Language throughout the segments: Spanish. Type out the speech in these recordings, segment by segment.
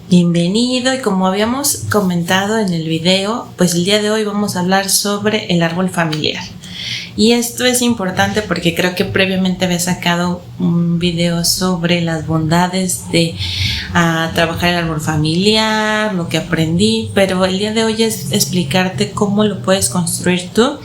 Bienvenido, y como habíamos comentado en el video, pues el día de hoy vamos a hablar sobre el árbol familiar. Y esto es importante porque creo que previamente había sacado un video sobre las bondades de trabajar el árbol familiar, lo que aprendí, pero el día de hoy es explicarte cómo lo puedes construir tú,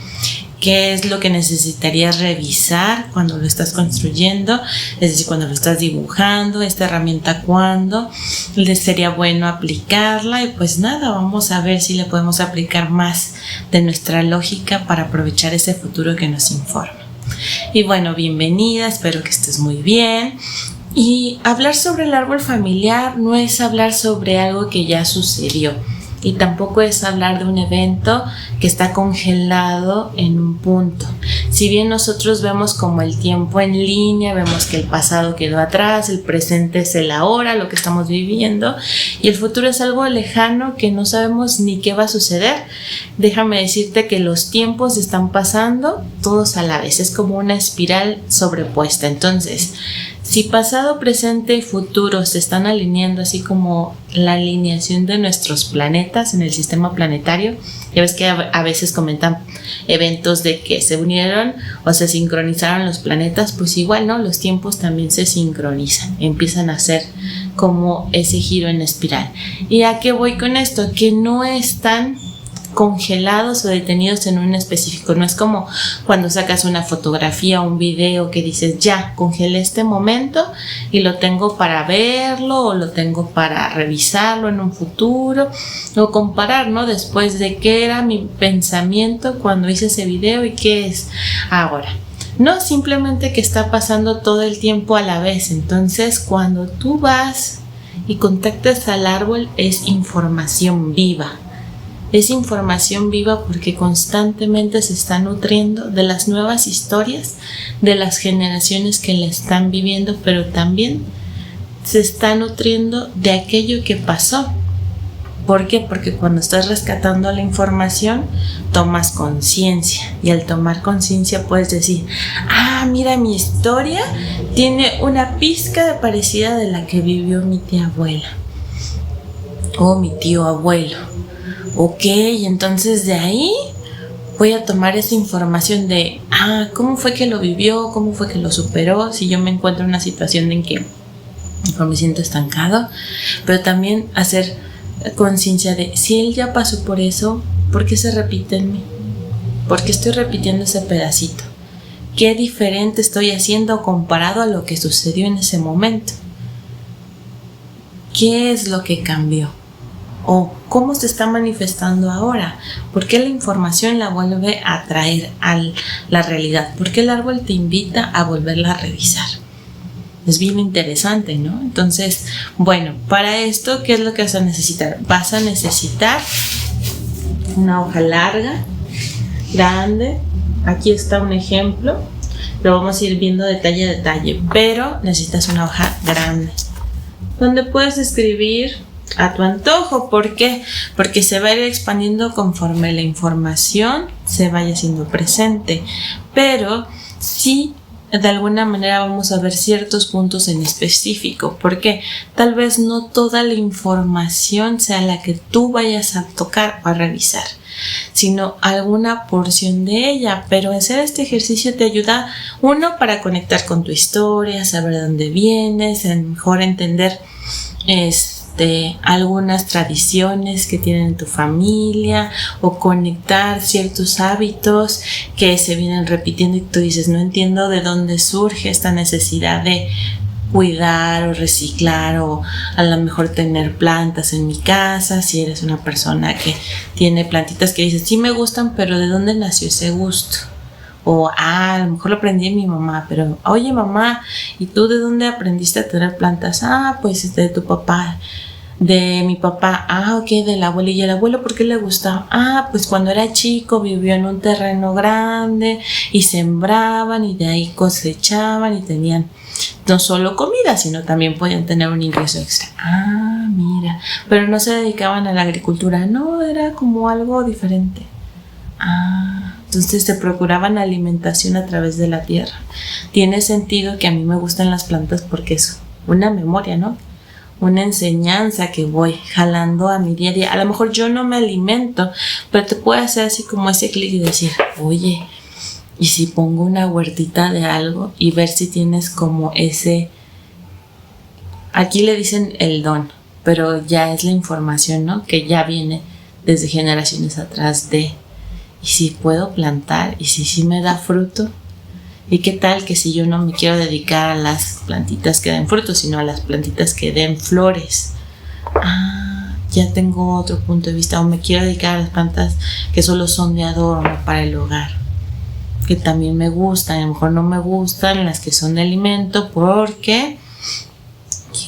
qué es lo que necesitarías revisar cuando lo estás construyendo, es decir, cuando lo estás dibujando, esta herramienta cuándo les sería bueno aplicarla. Y pues nada, vamos a ver si le podemos aplicar más de nuestra lógica para aprovechar ese futuro que nos informa. Y bueno, bienvenida, espero que estés muy bien. Y hablar sobre el árbol familiar no es hablar sobre algo que ya sucedió, y tampoco es hablar de un evento que está congelado en un punto. Si bien nosotros vemos como el tiempo en línea, vemos que el pasado quedó atrás, el presente es el ahora, lo que estamos viviendo, y el futuro es algo lejano que no sabemos ni qué va a suceder. Déjame decirte que los tiempos están pasando todos a la vez, es como una espiral sobrepuesta. Entonces, si pasado, presente y futuro se están alineando, así como la alineación de nuestros planetas en el sistema planetario, ya ves que a veces comentan eventos de que se unieron o se sincronizaron los planetas, pues igual, ¿no? Los tiempos también se sincronizan, empiezan a hacer como ese giro en espiral. ¿Y a qué voy con esto? Que no están congelados o detenidos en un específico. No es como cuando sacas una fotografía o un video que dices, ya, congelé este momento y lo tengo para verlo o lo tengo para revisarlo en un futuro o comparar, ¿no? Después de qué era mi pensamiento cuando hice ese video y qué es ahora. No, simplemente que está pasando todo el tiempo a la vez. Entonces, cuando tú vas y contactas al árbol, es información viva. Es información viva porque constantemente se está nutriendo de las nuevas historias de las generaciones que la están viviendo, pero también se está nutriendo de aquello que pasó. ¿Por qué? Porque cuando estás rescatando la información, tomas conciencia, y al tomar conciencia puedes decir, mira, mi historia tiene una pizca de parecida de la que vivió mi tía abuela o mi tío abuelo. Ok, entonces de ahí voy a tomar esa información de cómo fue que lo vivió, cómo fue que lo superó, si yo me encuentro en una situación en que me siento estancado, pero también hacer conciencia de si él ya pasó por eso, ¿por qué se repite en mí? ¿Por qué estoy repitiendo ese pedacito? ¿Qué diferente estoy haciendo comparado a lo que sucedió en ese momento? ¿Qué es lo que cambió? ¿O cómo se está manifestando ahora? ¿Por qué la información la vuelve a traer a la realidad? ¿Por qué el árbol te invita a volverla a revisar? Es bien interesante, ¿no? Entonces, bueno, para esto, ¿qué es lo que vas a necesitar? Vas a necesitar una hoja larga, grande. Aquí está un ejemplo. Lo vamos a ir viendo detalle a detalle, pero necesitas una hoja grande donde puedes escribir a tu antojo. ¿Por qué? Porque se va a ir expandiendo conforme la información se vaya haciendo presente, pero sí, de alguna manera vamos a ver ciertos puntos en específico, porque tal vez no toda la información sea la que tú vayas a tocar o a revisar, sino alguna porción de ella. Pero hacer este ejercicio te ayuda, uno, para conectar con tu historia, saber de dónde vienes, mejor entender algunas tradiciones que tienen tu familia, o conectar ciertos hábitos que se vienen repitiendo y tú dices, no entiendo de dónde surge esta necesidad de cuidar o reciclar, o a lo mejor tener plantas en mi casa. Si eres una persona que tiene plantitas que dices, sí me gustan, pero ¿de dónde nació ese gusto? O a lo mejor lo aprendí de mi mamá, pero oye mamá, ¿y tú de dónde aprendiste a tener plantas? Pues de tu papá. De mi papá. Ok, del abuelo. ¿Y el abuelo por qué le gustaba? Pues cuando era chico vivió en un terreno grande y sembraban y de ahí cosechaban y tenían no solo comida, sino también podían tener un ingreso extra. Mira, pero no se dedicaban a la agricultura, no, era como algo diferente. Entonces se procuraban alimentación a través de la tierra. Tiene sentido que a mí me gustan las plantas porque es una memoria, ¿no? una enseñanza que voy jalando a mi día a día. A lo mejor yo no me alimento, pero te puede hacer así como ese clic y decir, oye, ¿y si pongo una huertita de algo? Y ver si tienes como ese, aquí le dicen el don, pero ya es la información, ¿no? Que ya viene desde generaciones atrás de, ¿y si puedo plantar? ¿Y si sí me da fruto? ¿Y qué tal que si yo no me quiero dedicar a las plantitas que den frutos, sino a las plantitas que den flores? Ya tengo otro punto de vista. O me quiero dedicar a las plantas que solo son de adorno para el hogar, que también me gustan. A lo mejor no me gustan las que son de alimento porque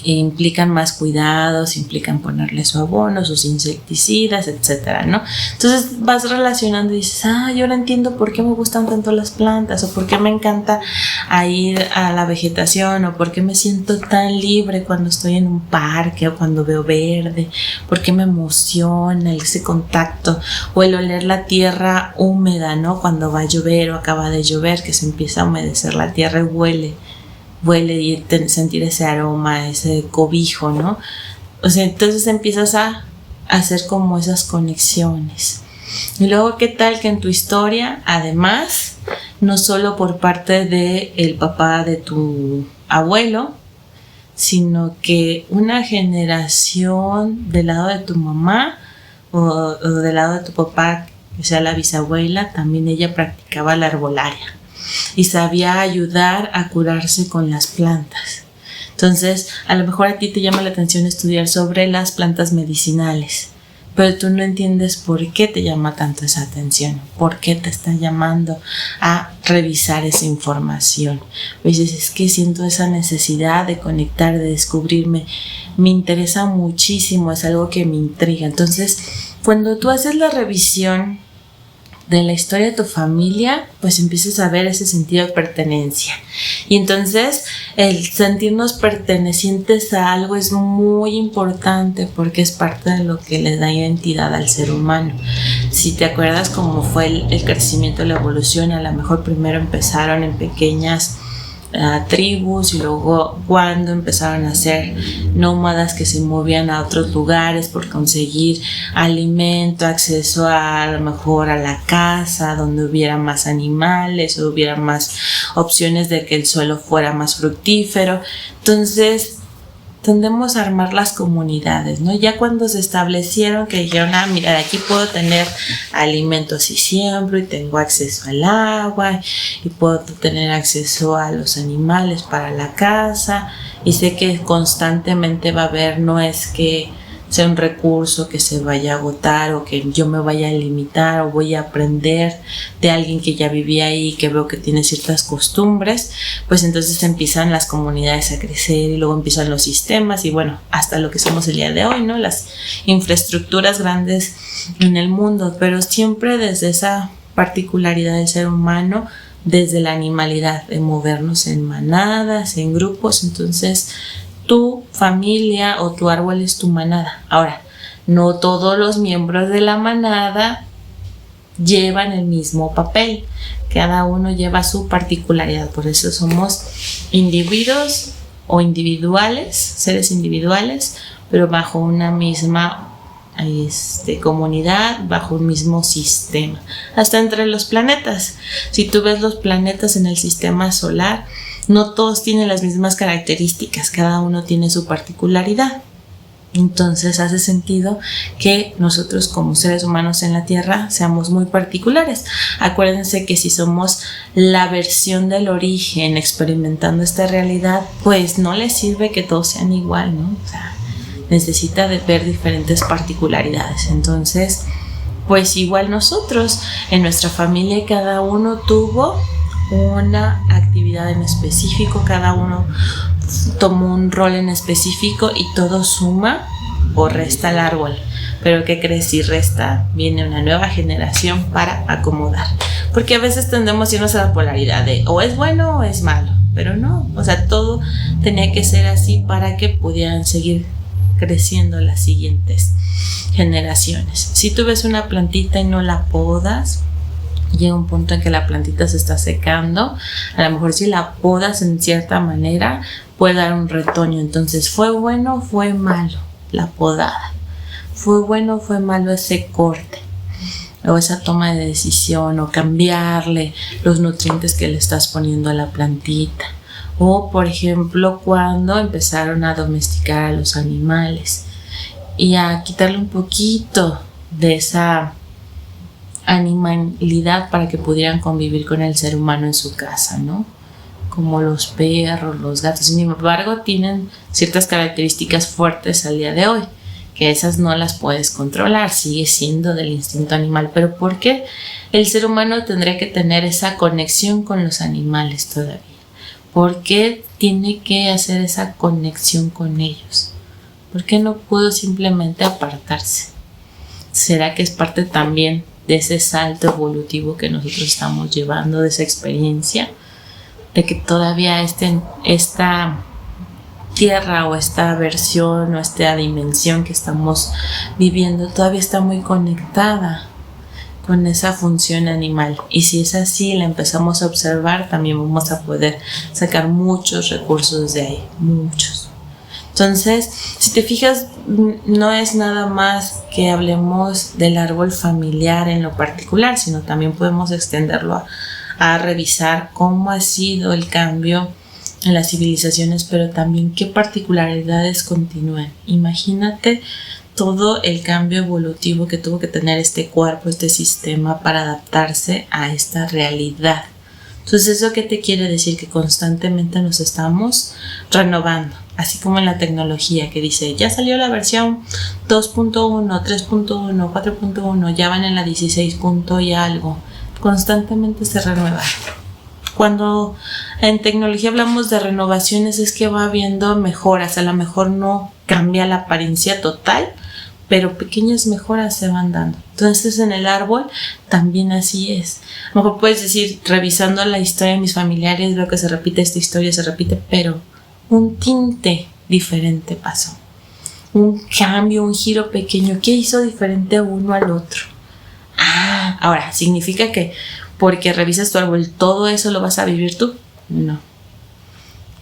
implican más cuidados, implican ponerle su abono, sus insecticidas, etcétera, ¿no? Entonces vas relacionando y dices, yo ahora entiendo por qué me gustan tanto las plantas, o por qué me encanta ir a la vegetación, o por qué me siento tan libre cuando estoy en un parque o cuando veo verde, por qué me emociona ese contacto, o el oler la tierra húmeda, ¿no? Cuando va a llover o acaba de llover, que se empieza a humedecer la tierra y huele y sentir ese aroma, ese cobijo, ¿no? O sea, entonces empiezas a hacer como esas conexiones. Y luego, ¿qué tal que en tu historia, además, no solo por parte del papá de tu abuelo, sino que una generación del lado de tu mamá o del lado de tu papá, que sea la bisabuela, también ella practicaba la herbolaria y sabía ayudar a curarse con las plantas? Entonces, a lo mejor a ti te llama la atención estudiar sobre las plantas medicinales, pero tú no entiendes por qué te llama tanto esa atención, por qué te está llamando a revisar esa información. Dices, es que siento esa necesidad de conectar, de descubrirme, me interesa muchísimo, es algo que me intriga. Entonces, cuando tú haces la revisión de la historia de tu familia, pues empiezas a ver ese sentido de pertenencia. Y entonces el sentirnos pertenecientes a algo es muy importante porque es parte de lo que le da identidad al ser humano. Si te acuerdas cómo fue el crecimiento, la evolución, a lo mejor primero empezaron en pequeñas tribus y luego cuando empezaron a ser nómadas que se movían a otros lugares por conseguir alimento, acceso a lo mejor a la casa donde hubiera más animales o hubiera más opciones de que el suelo fuera más fructífero. Entonces tendemos a armar las comunidades, ¿no? Ya cuando se establecieron, que dijeron, mira, de aquí puedo tener alimentos y siembro y tengo acceso al agua y puedo tener acceso a los animales para la casa y sé que constantemente va a haber, no es que sea un recurso que se vaya a agotar o que yo me vaya a limitar o voy a aprender de alguien que ya vivía ahí, que veo que tiene ciertas costumbres, pues entonces empiezan las comunidades a crecer y luego empiezan los sistemas y bueno, hasta lo que somos el día de hoy, ¿no? Las infraestructuras grandes en el mundo, pero siempre desde esa particularidad del ser humano, desde la animalidad, de movernos en manadas, en grupos. Entonces tu familia o tu árbol es tu manada. Ahora, no todos los miembros de la manada llevan el mismo papel. Cada uno lleva su particularidad. Por eso somos individuos o individuales, seres individuales, pero bajo una misma comunidad, bajo un mismo sistema. Hasta entre los planetas. Si tú ves los planetas en el sistema solar, no todos tienen las mismas características, cada uno tiene su particularidad. Entonces hace sentido que nosotros como seres humanos en la Tierra seamos muy particulares. Acuérdense que si somos la versión del origen experimentando esta realidad, pues no les sirve que todos sean igual, ¿no? O sea, necesita de ver diferentes particularidades. Entonces, pues igual nosotros en nuestra familia cada uno tuvo una actividad en específico, cada uno tomó un rol en específico y todo suma o resta al árbol. Pero ¿qué crees? Si resta, viene una nueva generación para acomodar. Porque a veces tendemos a irnos a la polaridad de o es bueno o es malo, pero no, o sea, todo tenía que ser así para que pudieran seguir creciendo las siguientes generaciones. Si tú ves una plantita y no la podas, llega un punto en que la plantita se está secando, a lo mejor si la podas en cierta manera puede dar un retoño. Entonces, ¿fue bueno o fue malo la podada? ¿Fue bueno o fue malo ese corte? O esa toma de decisión, o cambiarle los nutrientes que le estás poniendo a la plantita. O, por ejemplo, cuando empezaron a domesticar a los animales y a quitarle un poquito de esa animalidad para que pudieran convivir con el ser humano en su casa, ¿no? Como los perros, los gatos. Sin embargo, tienen ciertas características fuertes al día de hoy, que esas no las puedes controlar, sigue siendo del instinto animal. Pero ¿por qué el ser humano tendría que tener esa conexión con los animales todavía? ¿Por qué tiene que hacer esa conexión con ellos? ¿Por qué no pudo simplemente apartarse? ¿Será que es parte también de ese salto evolutivo que nosotros estamos llevando, de esa experiencia, de que todavía esta tierra o esta versión o esta dimensión que estamos viviendo todavía está muy conectada con esa función animal? Y si es así, la empezamos a observar, también vamos a poder sacar muchos recursos de ahí, muchos. Entonces, si te fijas, no es nada más que hablemos del árbol familiar en lo particular, sino también podemos extenderlo a revisar cómo ha sido el cambio en las civilizaciones, pero también qué particularidades continúan. Imagínate todo el cambio evolutivo que tuvo que tener este cuerpo, este sistema para adaptarse a esta realidad. Entonces, ¿eso qué te quiere decir? Que constantemente nos estamos renovando, así como en la tecnología que dice, ya salió la versión 2.1, 3.1, 4.1, ya van en la 16 punto y algo. Constantemente se renueva. Cuando en tecnología hablamos de renovaciones es que va habiendo mejoras, a lo mejor no cambia la apariencia total, pero pequeñas mejoras se van dando. Entonces en el árbol también así es. A lo mejor puedes decir, revisando la historia de mis familiares, veo que se repite esta historia, se repite, pero un tinte diferente pasó. Un cambio, un giro pequeño. ¿Qué hizo diferente uno al otro? Ahora, ¿significa que porque revisas tu árbol todo eso lo vas a vivir tú? No.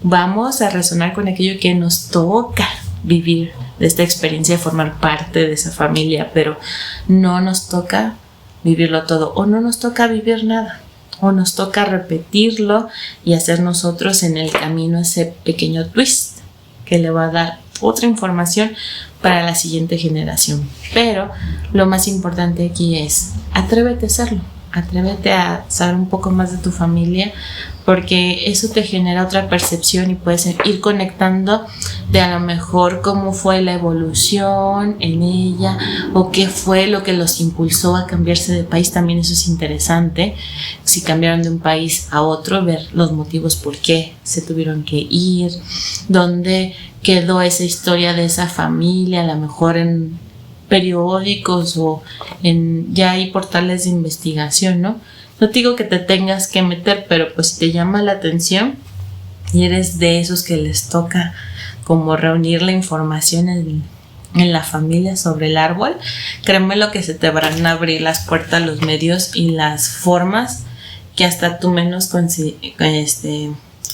Vamos a resonar con aquello que nos toca vivir de esta experiencia, de formar parte de esa familia, pero no nos toca vivirlo todo, o no nos toca vivir nada, o nos toca repetirlo y hacer nosotros en el camino ese pequeño twist que le va a dar otra información para la siguiente generación. Pero lo más importante aquí es atrévete a hacerlo, atrévete a saber un poco más de tu familia, porque eso te genera otra percepción y puedes ir conectando de a lo mejor cómo fue la evolución en ella o qué fue lo que los impulsó a cambiarse de país. También eso es interesante, si cambiaron de un país a otro, ver los motivos por qué se tuvieron que ir, dónde quedó esa historia de esa familia, a lo mejor en periódicos o en ya hay portales de investigación, ¿no? No te digo que te tengas que meter, pero pues si te llama la atención y eres de esos que les toca como reunir la información en la familia sobre el árbol, créeme lo que se te van a abrir las puertas, los medios y las formas que hasta tú menos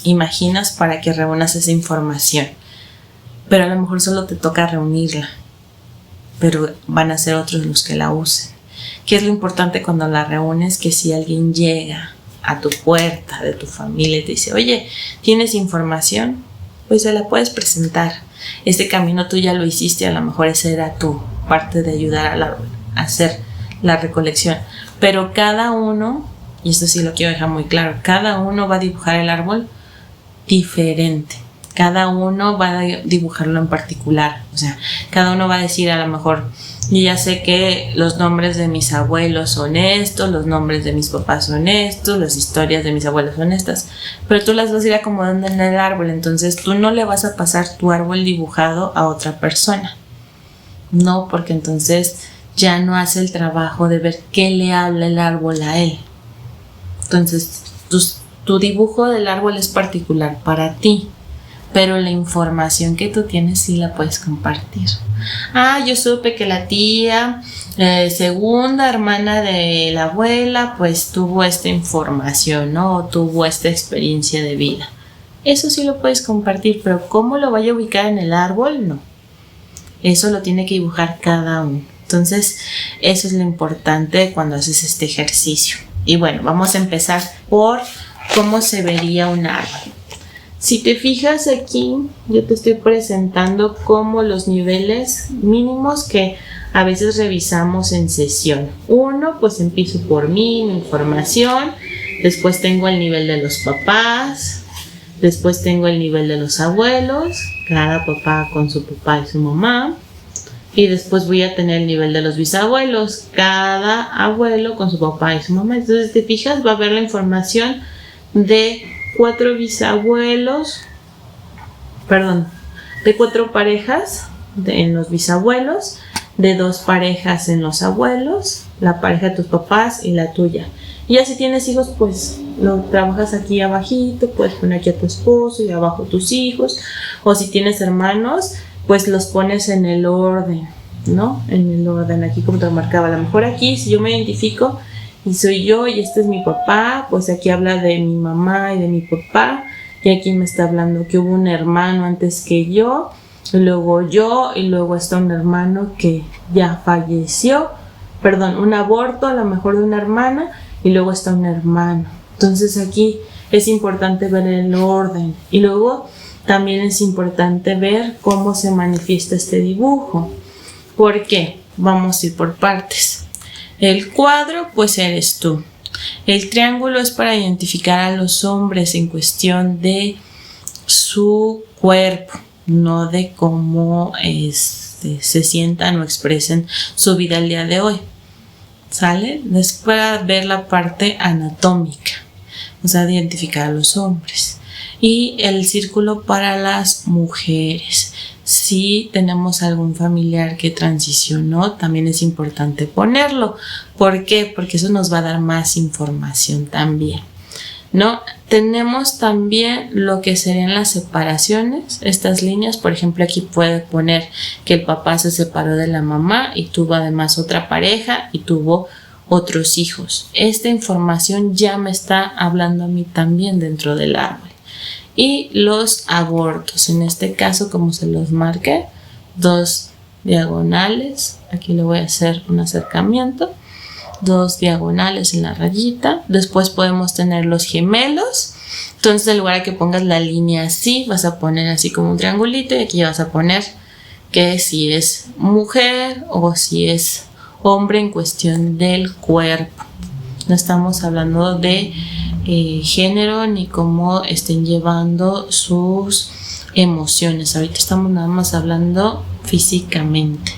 imaginas para que reúnas esa información. Pero a lo mejor solo te toca reunirla, pero van a ser otros los que la usen. ¿Qué es lo importante cuando la reúnes? Que si alguien llega a tu puerta de tu familia y te dice, oye, ¿tienes información? Pues se la puedes presentar. Este camino tú ya lo hiciste, a lo mejor esa era tu parte de ayudar al árbol a hacer la recolección. Pero cada uno, y esto sí lo quiero dejar muy claro, cada uno va a dibujar el árbol diferente. Cada uno va a dibujarlo en particular. O sea, cada uno va a decir, a lo mejor, yo ya sé que los nombres de mis abuelos son estos, los nombres de mis papás son estos, las historias de mis abuelos son estas, pero tú las vas a ir acomodando en el árbol. Entonces tú no le vas a pasar tu árbol dibujado a otra persona. No, porque entonces ya no hace el trabajo de ver qué le habla el árbol a él. Entonces tu dibujo del árbol es particular para ti. pero la información que tú tienes sí la puedes compartir. Yo supe que la tía segunda hermana de la abuela pues tuvo esta información, ¿no? O tuvo esta experiencia de vida. Eso sí lo puedes compartir, pero ¿cómo lo vaya a ubicar en el árbol? No. Eso lo tiene que dibujar cada uno. Entonces, eso es lo importante cuando haces este ejercicio. Y bueno, vamos a empezar por cómo se vería un árbol. Si te fijas aquí, yo te estoy presentando como los niveles mínimos que a veces revisamos en sesión. Uno, pues empiezo por mí, mi información. Después tengo el nivel de los papás. Después tengo el nivel de los abuelos, cada papá con su papá y su mamá. Y después voy a tener el nivel de los bisabuelos, cada abuelo con su papá y su mamá. Entonces, te fijas, va a haber la información de 4 bisabuelos, de 4 parejas en los bisabuelos, de 2 parejas en los abuelos, la pareja de tus papás y la tuya. Y ya si tienes hijos, pues lo trabajas aquí abajito, puedes poner aquí a tu esposo y abajo tus hijos. O si tienes hermanos, pues los pones en el orden, ¿no? En el orden, aquí como te marcaba. A lo mejor aquí, si yo me identifico y soy yo y este es mi papá, pues aquí habla de mi mamá y de mi papá. Y aquí me está hablando que hubo un hermano antes que yo, y luego yo, y luego está un hermano que ya falleció. Un aborto a lo mejor de una hermana, y luego está un hermano. Entonces aquí es importante ver el orden. Y luego también es importante ver cómo se manifiesta este dibujo. ¿Por qué? Vamos a ir por partes. El cuadro, pues eres tú. El triángulo es para identificar a los hombres en cuestión de su cuerpo, no de cómo se sientan o expresen su vida el día de hoy. ¿Sale? Después para ver la parte anatómica, o sea, de identificar a los hombres. Y el círculo para las mujeres. Si tenemos algún familiar que transicionó, también es importante ponerlo. ¿Por qué? Porque eso nos va a dar más información también, ¿no? Tenemos también lo que serían las separaciones. Estas líneas, por ejemplo, aquí puede poner que el papá se separó de la mamá y tuvo además otra pareja y tuvo otros hijos. Esta información ya me está hablando a mí también dentro del árbol. Y los abortos, en este caso, como se los marqué, 2 diagonales. Aquí le voy a hacer un acercamiento. 2 diagonales en la rayita. Después podemos tener los gemelos. Entonces, en lugar de que pongas la línea así, vas a poner así como un triangulito, y aquí vas a poner que si es mujer o si es hombre en cuestión del cuerpo. No estamos hablando de género ni cómo estén llevando sus emociones. Ahorita estamos nada más hablando físicamente.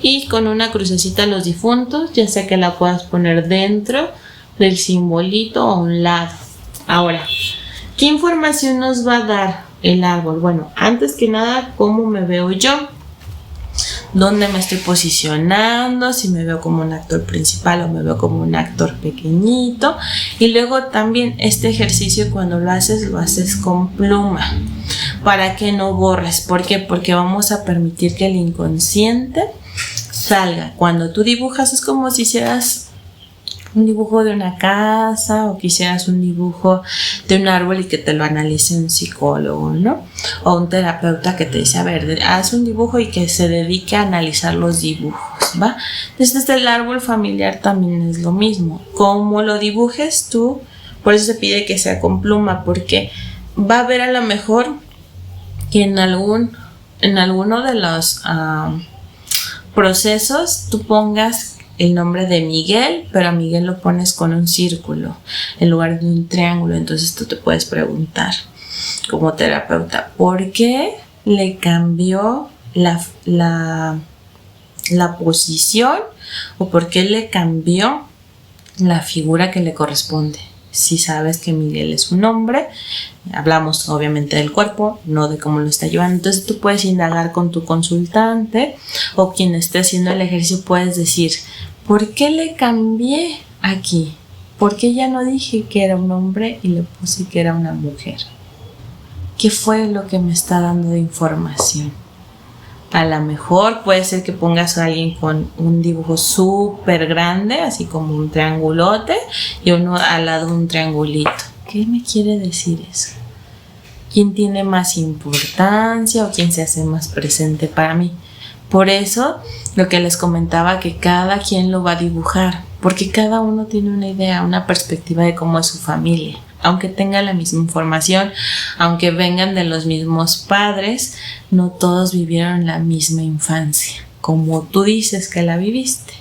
Y con una crucecita a los difuntos, ya sea que la puedas poner dentro del simbolito o a un lado. Ahora, ¿qué información nos va a dar el árbol? Bueno, antes que nada, ¿cómo me veo yo? ¿Dónde me estoy posicionando? Si me veo como un actor principal o me veo como un actor pequeñito. Y luego también este ejercicio, cuando lo haces con pluma, para que no borres. ¿Por qué? Porque vamos a permitir que el inconsciente salga. Cuando tú dibujas es como si hicieras un dibujo de una casa o quisieras un dibujo de un árbol y que te lo analice un psicólogo, ¿no? O un terapeuta que te dice, a ver, haz un dibujo y que se dedique a analizar los dibujos, ¿va? Entonces, desde el árbol familiar también es lo mismo. Como lo dibujes tú, por eso se pide que sea con pluma, porque va a haber a lo mejor que en alguno de los procesos tú pongas el nombre de Miguel, pero a Miguel lo pones con un círculo en lugar de un triángulo. Entonces tú te puedes preguntar como terapeuta, ¿por qué le cambió la posición o por qué le cambió la figura que le corresponde? Si sabes que Miguel es un hombre, hablamos obviamente del cuerpo, no de cómo lo está llevando. Entonces tú puedes indagar con tu consultante o quien esté haciendo el ejercicio, puedes decir, ¿por qué le cambié aquí? ¿Por qué ya no dije que era un hombre y le puse que era una mujer? ¿Qué fue lo que me está dando de información? A lo mejor puede ser que pongas a alguien con un dibujo súper grande, así como un triangulote, y uno al lado un triangulito. ¿Qué me quiere decir eso? ¿Quién tiene más importancia o quién se hace más presente para mí? Por eso, lo que les comentaba, que cada quien lo va a dibujar, porque cada uno tiene una idea, una perspectiva de cómo es su familia. Aunque tengan la misma información, aunque vengan de los mismos padres, no todos vivieron la misma infancia, como tú dices que la viviste.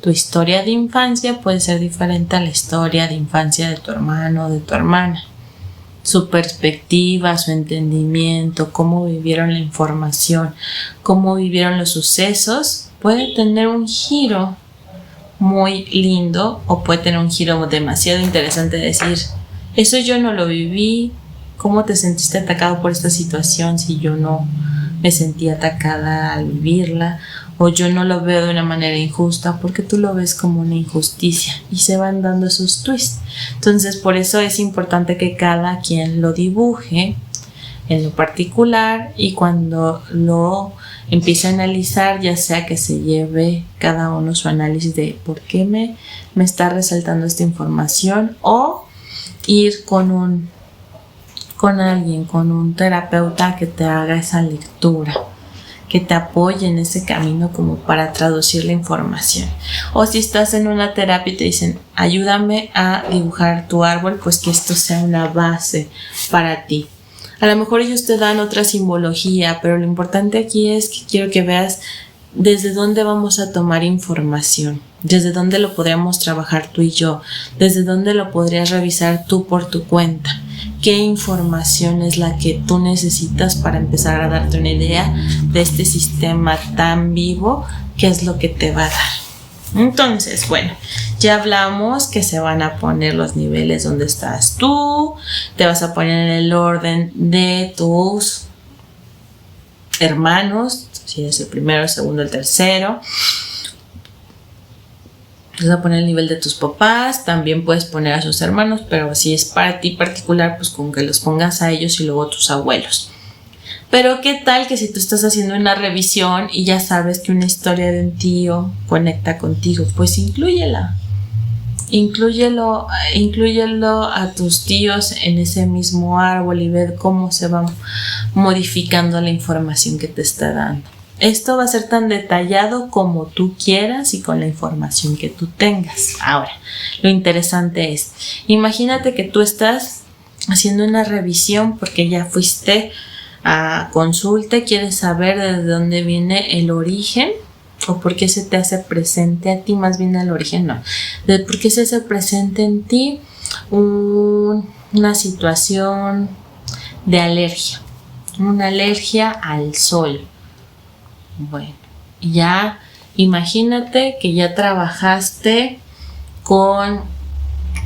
Tu historia de infancia puede ser diferente a la historia de infancia de tu hermano o de tu hermana. Su perspectiva, su entendimiento, cómo vivieron la información, cómo vivieron los sucesos, puede tener un giro muy lindo o puede tener un giro demasiado interesante de decir, eso yo no lo viví. ¿Cómo te sentiste atacado por esta situación si yo no me sentí atacada al vivirla? O yo no lo veo de una manera injusta porque tú lo ves como una injusticia, y se van dando esos twists. Entonces, por eso es importante que cada quien lo dibuje en lo particular, y cuando lo empiece a analizar, ya sea que se lleve cada uno su análisis de por qué me está resaltando esta información, o ir con alguien, con un terapeuta que te haga esa lectura, que te apoye en ese camino como para traducir la información. O si estás en una terapia y te dicen, ayúdame a dibujar tu árbol, pues que esto sea una base para ti. A lo mejor ellos te dan otra simbología, pero lo importante aquí es que quiero que veas desde dónde vamos a tomar información, desde dónde lo podríamos trabajar tú y yo, desde dónde lo podrías revisar tú por tu cuenta. ¿Qué información es la que tú necesitas para empezar a darte una idea de este sistema tan vivo? ¿Qué es lo que te va a dar? Entonces, bueno, ya hablamos que se van a poner los niveles donde estás tú, te vas a poner en el orden de tus hermanos, si es el primero, el segundo, el tercero. Vas a poner el nivel de tus papás, también puedes poner a sus hermanos, pero si es para ti particular, pues con que los pongas a ellos y luego a tus abuelos. Pero qué tal que si tú estás haciendo una revisión y ya sabes que una historia de un tío conecta contigo, pues inclúyelo a tus tíos en ese mismo árbol y ver cómo se va modificando la información que te está dando. Esto va a ser tan detallado como tú quieras y con la información que tú tengas. Ahora, lo interesante es, imagínate que tú estás haciendo una revisión porque ya fuiste a consulta y quieres saber de dónde viene el origen o por qué se te hace presente a ti, más bien el origen no, de por qué se hace presente en ti una situación de alergia, una alergia al sol. Bueno, ya imagínate que ya trabajaste con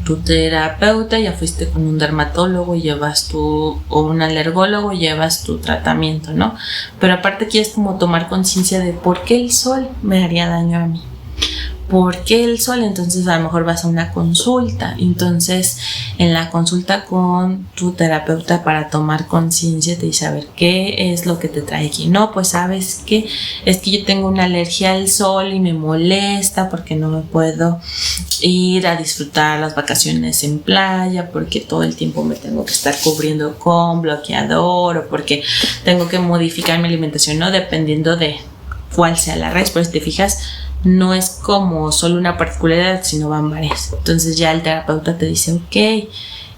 tu terapeuta, ya fuiste con un dermatólogo y o un alergólogo y llevas tu tratamiento, ¿no? Pero aparte quieres como tomar conciencia de por qué el sol me haría daño a mí. ¿Por qué el sol? Entonces a lo mejor vas a una consulta. Entonces en la consulta con tu terapeuta para tomar conciencia te dice, a ver, ¿qué es lo que te trae aquí? No, pues sabes que es que yo tengo una alergia al sol y me molesta porque no me puedo ir a disfrutar las vacaciones en playa, porque todo el tiempo me tengo que estar cubriendo con bloqueador, o porque tengo que modificar mi alimentación, ¿no? Dependiendo de cuál sea la raíz. Pero si te fijas, no es como solo una particularidad, sino van varias. Entonces ya el terapeuta te dice, ok,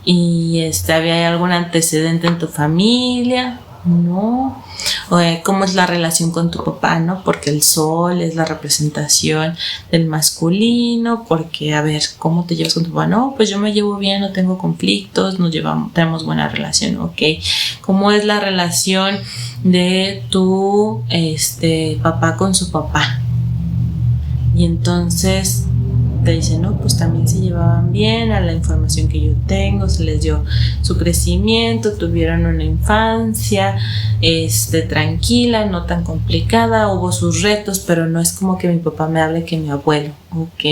¿y había algún antecedente en tu familia? No. ¿Cómo es la relación con tu papá? ¿No? Porque el sol es la representación del masculino. Porque, a ver, ¿cómo te llevas con tu papá? No, pues yo me llevo bien, no tengo conflictos, tenemos buena relación. Ok. ¿Cómo es la relación de tu papá con su papá? Y entonces te dicen, no, pues también se llevaban bien, a la información que yo tengo, se les dio su crecimiento, tuvieron una infancia tranquila, no tan complicada, hubo sus retos, pero no es como que mi papá me hable que mi abuelo. Ok.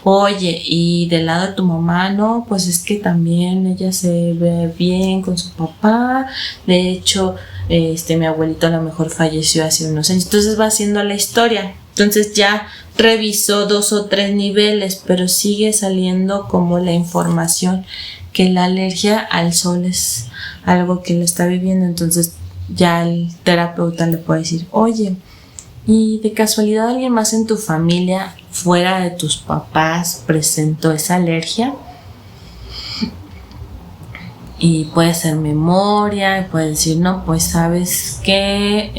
Oye, y del lado de tu mamá, no, pues es que también ella se ve bien con su papá. De hecho, mi abuelito a lo mejor falleció hace unos años. Entonces va haciendo la historia. Entonces ya revisó 2 o 3 niveles, pero sigue saliendo como la información que la alergia al sol es algo que lo está viviendo. Entonces ya el terapeuta le puede decir, oye, ¿y de casualidad alguien más en tu familia fuera de tus papás presentó esa alergia? Y puede ser memoria, y puede decir, no, pues sabes que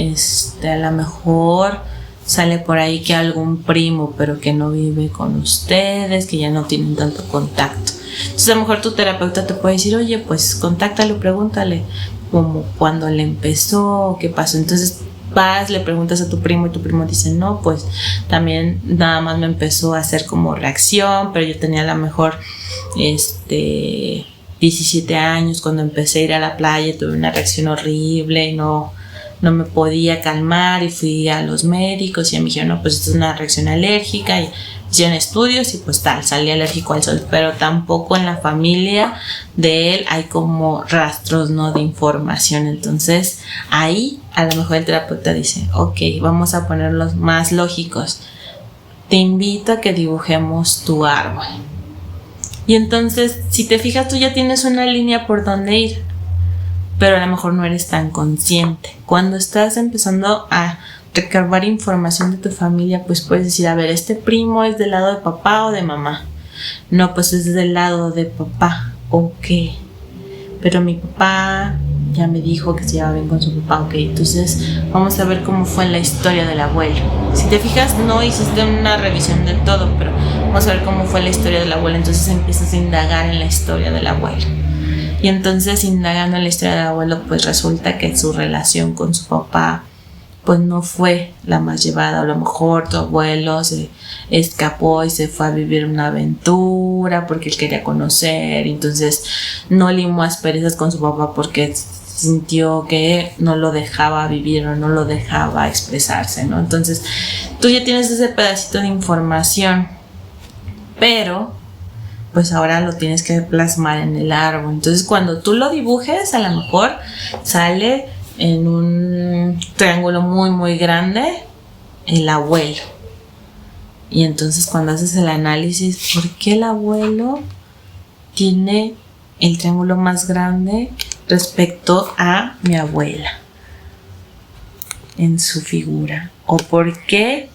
a lo mejor sale por ahí que algún primo, pero que no vive con ustedes, que ya no tienen tanto contacto. Entonces a lo mejor tu terapeuta te puede decir, oye, pues contáctale, pregúntale como cuando le empezó, qué pasó. Entonces vas, le preguntas a tu primo y tu primo dice, no, pues también nada más me empezó a hacer como reacción, pero yo tenía a lo mejor 17 años cuando empecé a ir a la playa, tuve una reacción horrible y no me podía calmar y fui a los médicos y me dijeron, no, pues esto es una reacción alérgica y hicieron estudios y pues salí alérgico al sol, pero tampoco en la familia de él hay como rastros, ¿no?, de información. Entonces ahí a lo mejor el terapeuta dice, ok, vamos a ponerlos más lógicos, te invito a que dibujemos tu árbol. Y entonces, si te fijas, tú ya tienes una línea por donde ir, pero a lo mejor no eres tan consciente. Cuando estás empezando a recabar información de tu familia, pues puedes decir, a ver, ¿este primo es del lado de papá o de mamá? No, pues es del lado de papá. Ok, pero mi papá ya me dijo que se llevaba bien con su papá. Ok, entonces vamos a ver cómo fue la historia del abuelo. Si te fijas, no hiciste una revisión de todo, pero vamos a ver cómo fue la historia del abuelo. Entonces empiezas a indagar en la historia del abuelo. Y entonces, indagando en la historia del abuelo, pues resulta que su relación con su papá pues no fue la más llevada. A lo mejor tu abuelo se escapó y se fue a vivir una aventura porque él quería conocer, entonces no limó asperezas con su papá porque sintió que no lo dejaba vivir o no lo dejaba expresarse, ¿no? Entonces tú ya tienes ese pedacito de información, pero pues ahora lo tienes que plasmar en el árbol. Entonces cuando tú lo dibujes, a lo mejor sale en un triángulo muy muy grande el abuelo. Y entonces cuando haces el análisis, ¿por qué el abuelo tiene el triángulo más grande respecto a mi abuela en su figura? ¿O por qué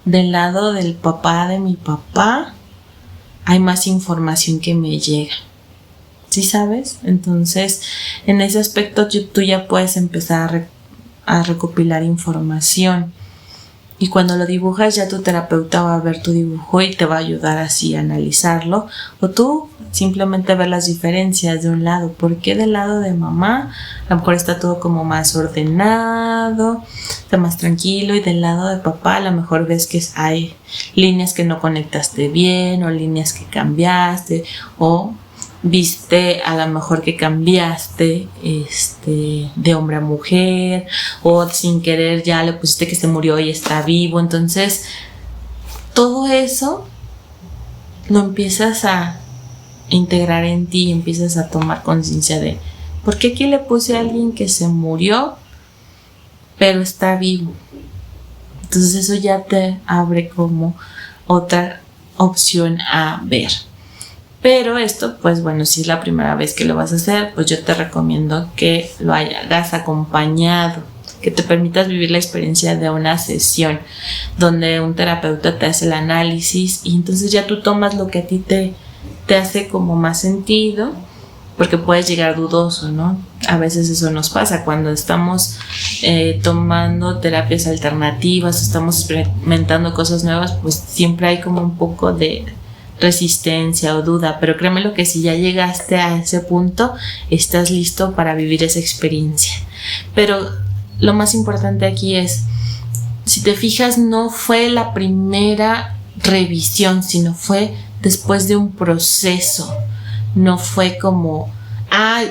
del lado del papá de mi papá hay más información que me llega? ¿Sí sabes? Entonces, en ese aspecto tú ya puedes empezar a recopilar información. Y cuando lo dibujas, ya tu terapeuta va a ver tu dibujo y te va a ayudar así a analizarlo. O tú simplemente ver las diferencias de un lado. ¿Por qué del lado de mamá a lo mejor está todo como más ordenado, está más tranquilo? Y del lado de papá a lo mejor ves que hay líneas que no conectaste bien, o líneas que cambiaste, o viste a lo mejor que cambiaste de hombre a mujer, o sin querer ya le pusiste que se murió y está vivo. Entonces todo eso lo empiezas a integrar en ti y empiezas a tomar conciencia de ¿por qué aquí le puse a alguien que se murió pero está vivo? Entonces eso ya te abre como otra opción a ver. Pero esto, pues bueno, si es la primera vez que lo vas a hacer, pues yo te recomiendo que lo hagas acompañado, que te permitas vivir la experiencia de una sesión donde un terapeuta te hace el análisis y entonces ya tú tomas lo que a ti te hace como más sentido, porque puedes llegar dudoso, ¿no? A veces eso nos pasa cuando estamos tomando terapias alternativas, estamos experimentando cosas nuevas, pues siempre hay como un poco de resistencia o duda, pero créeme lo que si ya llegaste a ese punto, estás listo para vivir esa experiencia. Pero lo más importante aquí es, si te fijas, no fue la primera revisión, sino fue después de un proceso. No fue como,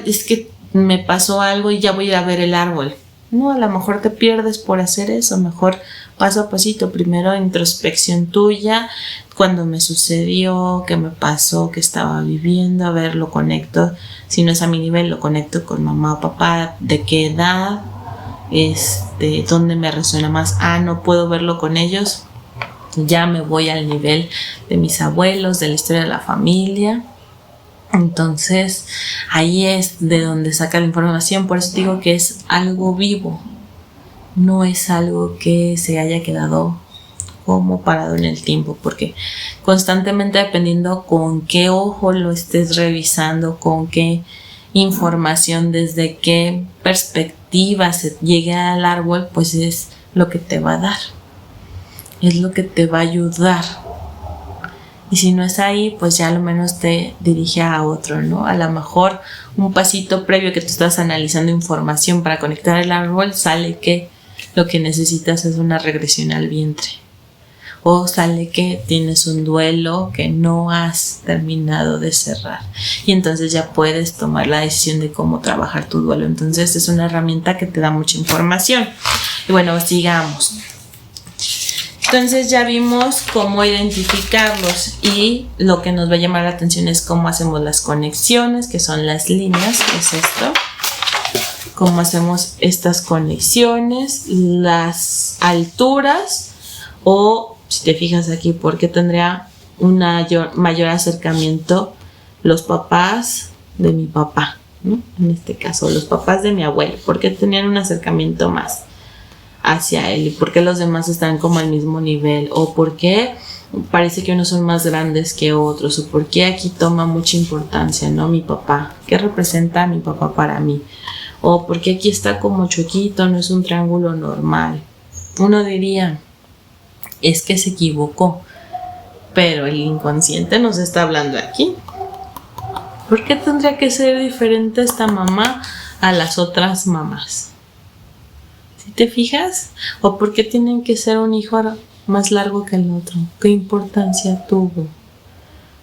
es que me pasó algo y ya voy a ir a ver el árbol. No, a lo mejor te pierdes por hacer eso, mejor paso a pasito. Primero introspección tuya, cuando me sucedió, qué me pasó, qué estaba viviendo, a ver, lo conecto, si no es a mi nivel, lo conecto con mamá o papá, de qué edad, dónde me resuena más. No puedo verlo con ellos, ya me voy al nivel de mis abuelos, de la historia de la familia. Entonces ahí es de donde saca la información. Por eso digo que es algo vivo, no es algo que se haya quedado como parado en el tiempo, porque constantemente, dependiendo con qué ojo lo estés revisando, con qué información, desde qué perspectiva se llegue al árbol, pues es lo que te va a dar, es lo que te va a ayudar. Y si no es ahí, pues ya a lo menos te dirige a otro, ¿no? A lo mejor un pasito previo que tú estás analizando información para conectar el árbol, sale que lo que necesitas es una regresión al vientre. O sale que tienes un duelo que no has terminado de cerrar. Y entonces ya puedes tomar la decisión de cómo trabajar tu duelo. Entonces es una herramienta que te da mucha información. Y bueno, sigamos. Entonces ya vimos cómo identificarlos y lo que nos va a llamar la atención es cómo hacemos las conexiones, que son las líneas, que es esto. Cómo hacemos estas conexiones, las alturas, o si te fijas aquí, ¿por qué tendría un mayor acercamiento los papás de mi papá, ¿no? En este caso, los papás de mi abuelo, ¿por qué tenían un acercamiento más hacia él? ¿Y por qué los demás están como al mismo nivel? ¿O por qué parece que unos son más grandes que otros? ¿O por qué aquí toma mucha importancia, ¿no? Mi papá, ¿qué representa mi papá para mí? ¿O por qué aquí está como chuequito, no es un triángulo normal? Uno diría, es que se equivocó, pero el inconsciente nos está hablando aquí. ¿Por qué tendría que ser diferente esta mamá a las otras mamás? ¿Sí te fijas? ¿O por qué tienen que ser un hijo más largo que el otro? ¿Qué importancia tuvo?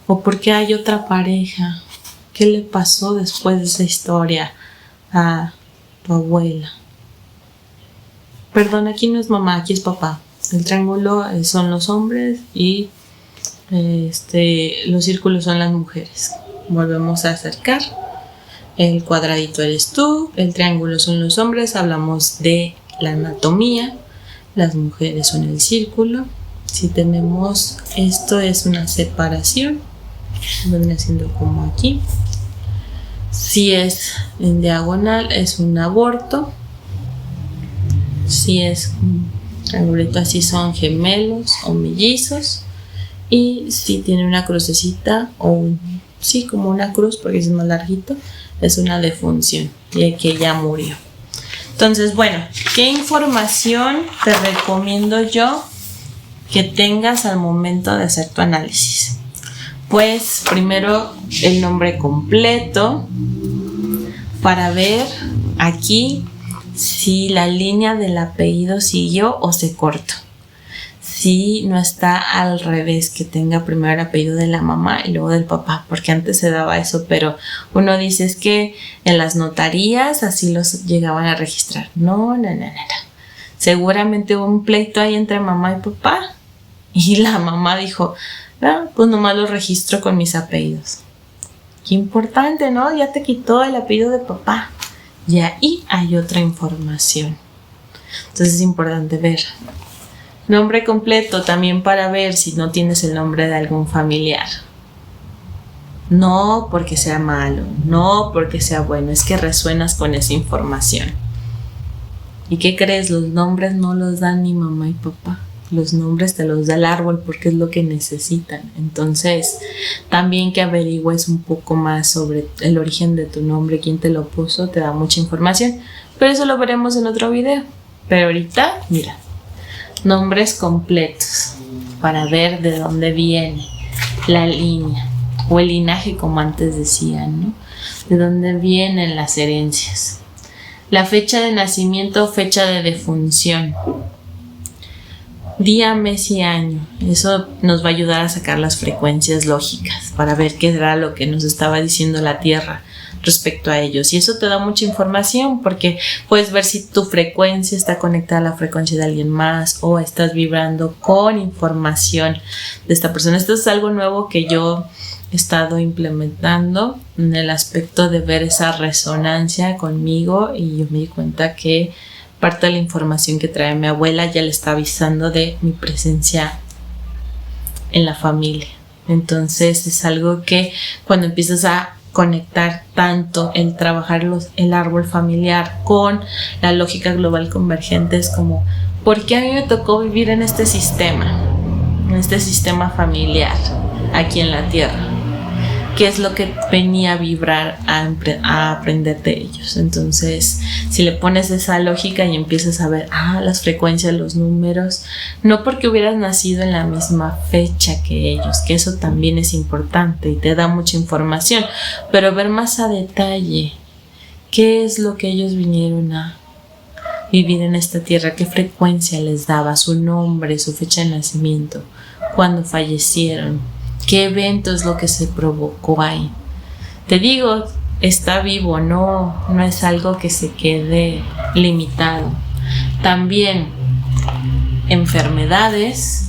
¿O por qué hay otra pareja? ¿Qué le pasó después de esa historia a tu abuela? Perdón, aquí no es mamá, aquí es papá. El triángulo son los hombres y los círculos son las mujeres. Volvemos a acercar. El cuadradito eres tú, el triángulo son los hombres, hablamos de la anatomía, las mujeres son el círculo. Si tenemos esto, es una separación, viene haciendo como aquí. Si es en diagonal, es un aborto. Si es un triangulito así, son gemelos o mellizos. Y si tiene una crucecita o como una cruz, porque es más larguito, es una defunción y que ya murió. Entonces, bueno, ¿qué información te recomiendo yo que tengas al momento de hacer tu análisis? Pues primero el nombre completo, para ver aquí si la línea del apellido siguió o se cortó. Si no está al revés, que tenga primero el apellido de la mamá y luego del papá, porque antes se daba eso, pero uno dice es que en las notarías así los llegaban a registrar. No. Seguramente hubo un pleito ahí entre mamá y papá y la mamá dijo, pues nomás los registro con mis apellidos. Qué importante, ¿no? Ya te quitó el apellido de papá y ahí hay otra información. Entonces es importante ver. Nombre completo también para ver si no tienes el nombre de algún familiar. No porque sea malo, no porque sea bueno, es que resuenas con esa información. ¿Y qué crees? Los nombres no los dan ni mamá y papá. Los nombres te los da el árbol porque es lo que necesitan. Entonces, también que averigües un poco más sobre el origen de tu nombre, quién te lo puso, te da mucha información. Pero eso lo veremos en otro video. Pero ahorita, mira. Nombres completos para ver de dónde viene la línea o el linaje, como antes decían, ¿no? De dónde vienen las herencias. La fecha de nacimiento o fecha de defunción. Día, mes y año. Eso nos va a ayudar a sacar las frecuencias lógicas para ver qué era lo que nos estaba diciendo la Tierra respecto a ellos. Y eso te da mucha información porque puedes ver si tu frecuencia está conectada a la frecuencia de alguien más o estás vibrando con información de esta persona. Esto es algo nuevo que yo he estado implementando en el aspecto de ver esa resonancia conmigo, y yo me di cuenta que parte de la información que trae mi abuela ya le está avisando de mi presencia en la familia. Entonces es algo que cuando empiezas a conectar tanto el trabajar el árbol familiar con la lógica global convergente, es como, ¿por qué a mí me tocó vivir en este sistema familiar aquí en la Tierra? ¿Qué es lo que venía a vibrar a aprender de ellos? Entonces, si le pones esa lógica y empiezas a ver las frecuencias, los números, no porque hubieras nacido en la misma fecha que ellos, que eso también es importante y te da mucha información, pero ver más a detalle qué es lo que ellos vinieron a vivir en esta tierra, qué frecuencia les daba, su nombre, su fecha de nacimiento, cuándo fallecieron, qué evento es lo que se provocó ahí. Te digo, está vivo, no es algo que se quede limitado. También enfermedades,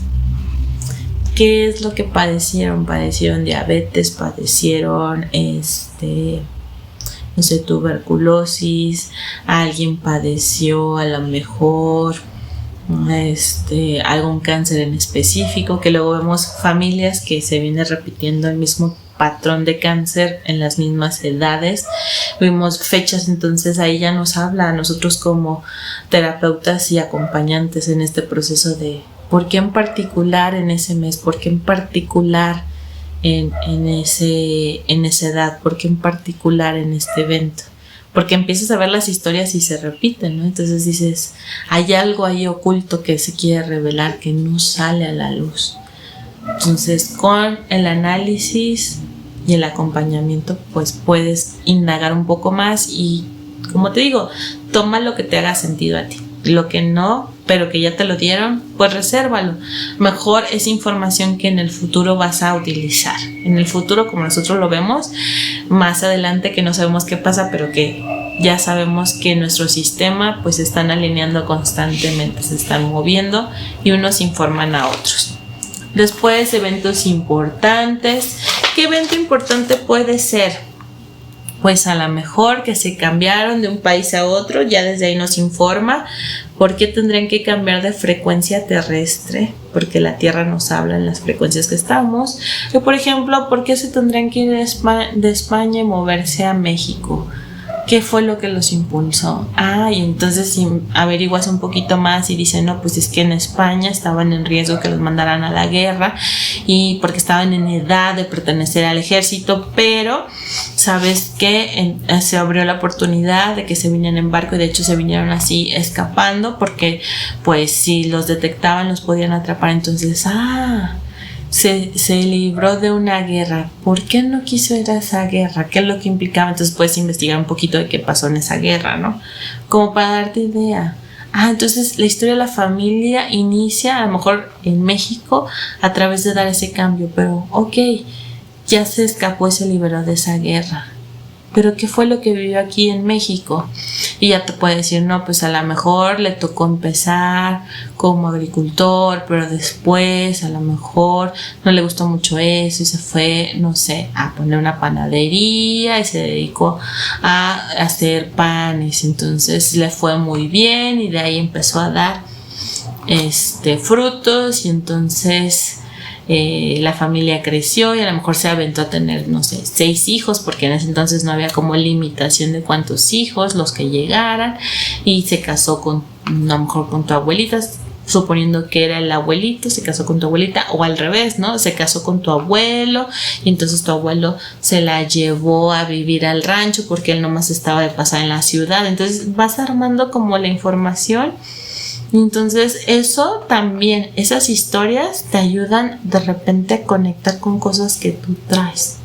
¿qué es lo que padecieron? Padecieron diabetes, padecieron tuberculosis, alguien padeció a lo mejor algún cáncer en específico, que luego vemos familias que se viene repitiendo el mismo patrón de cáncer en las mismas edades, vimos fechas. Entonces ahí ya nos habla a nosotros como terapeutas y acompañantes en este proceso de por qué en particular en ese mes, por qué en particular en esa edad, por qué en particular en este evento. Porque empiezas a ver las historias y se repiten, ¿no? Entonces dices, hay algo ahí oculto que se quiere revelar, que no sale a la luz. Entonces, con el análisis y el acompañamiento, pues puedes indagar un poco más y, como te digo, toma lo que te haga sentido a ti. Lo que no, pero que ya te lo dieron, pues resérvalo. Mejor es información que en el futuro vas a utilizar. En el futuro, como nosotros lo vemos, más adelante, que no sabemos qué pasa, pero que ya sabemos que nuestro sistema pues se están alineando constantemente, se están moviendo y unos informan a otros. Después, eventos importantes. ¿Qué evento importante puede ser? Pues a lo mejor que se cambiaron de un país a otro, ya desde ahí nos informa por qué tendrían que cambiar de frecuencia terrestre, porque la Tierra nos habla en las frecuencias que estamos. Y por ejemplo, ¿por qué se tendrían que ir de España y moverse a México? ¿Qué fue lo que los impulsó? Y entonces si averiguas un poquito más y dicen, no, pues es que en España estaban en riesgo que los mandaran a la guerra y porque estaban en edad de pertenecer al ejército, pero sabes que se abrió la oportunidad de que se vinieran en barco, y de hecho se vinieron así escapando porque pues si los detectaban los podían atrapar. Entonces, se libró de una guerra. ¿Por qué no quiso ir a esa guerra? ¿Qué es lo que implicaba? Entonces puedes investigar un poquito de qué pasó en esa guerra, ¿no? Como para darte idea. Entonces la historia de la familia inicia a lo mejor en México a través de dar ese cambio, pero ya se escapó y se liberó de esa guerra. ¿Pero qué fue lo que vivió aquí en México? Y ya te puede decir, no, pues a lo mejor le tocó empezar como agricultor, pero después a lo mejor no le gustó mucho eso y se fue, no sé, a poner una panadería y se dedicó a hacer panes. Entonces le fue muy bien y de ahí empezó a dar frutos, y entonces la familia creció y a lo mejor se aventó a tener, no sé, 6 hijos, porque en ese entonces no había como limitación de cuántos hijos, los que llegaran, y se casó a lo mejor con tu abuelita, suponiendo que era el abuelito, se casó con tu abuelita, o al revés, ¿no? Se casó con tu abuelo y entonces tu abuelo se la llevó a vivir al rancho porque él nomás estaba de pasar en la ciudad. Entonces vas armando como la información. Entonces eso también, esas historias te ayudan de repente a conectar con cosas que tú traes.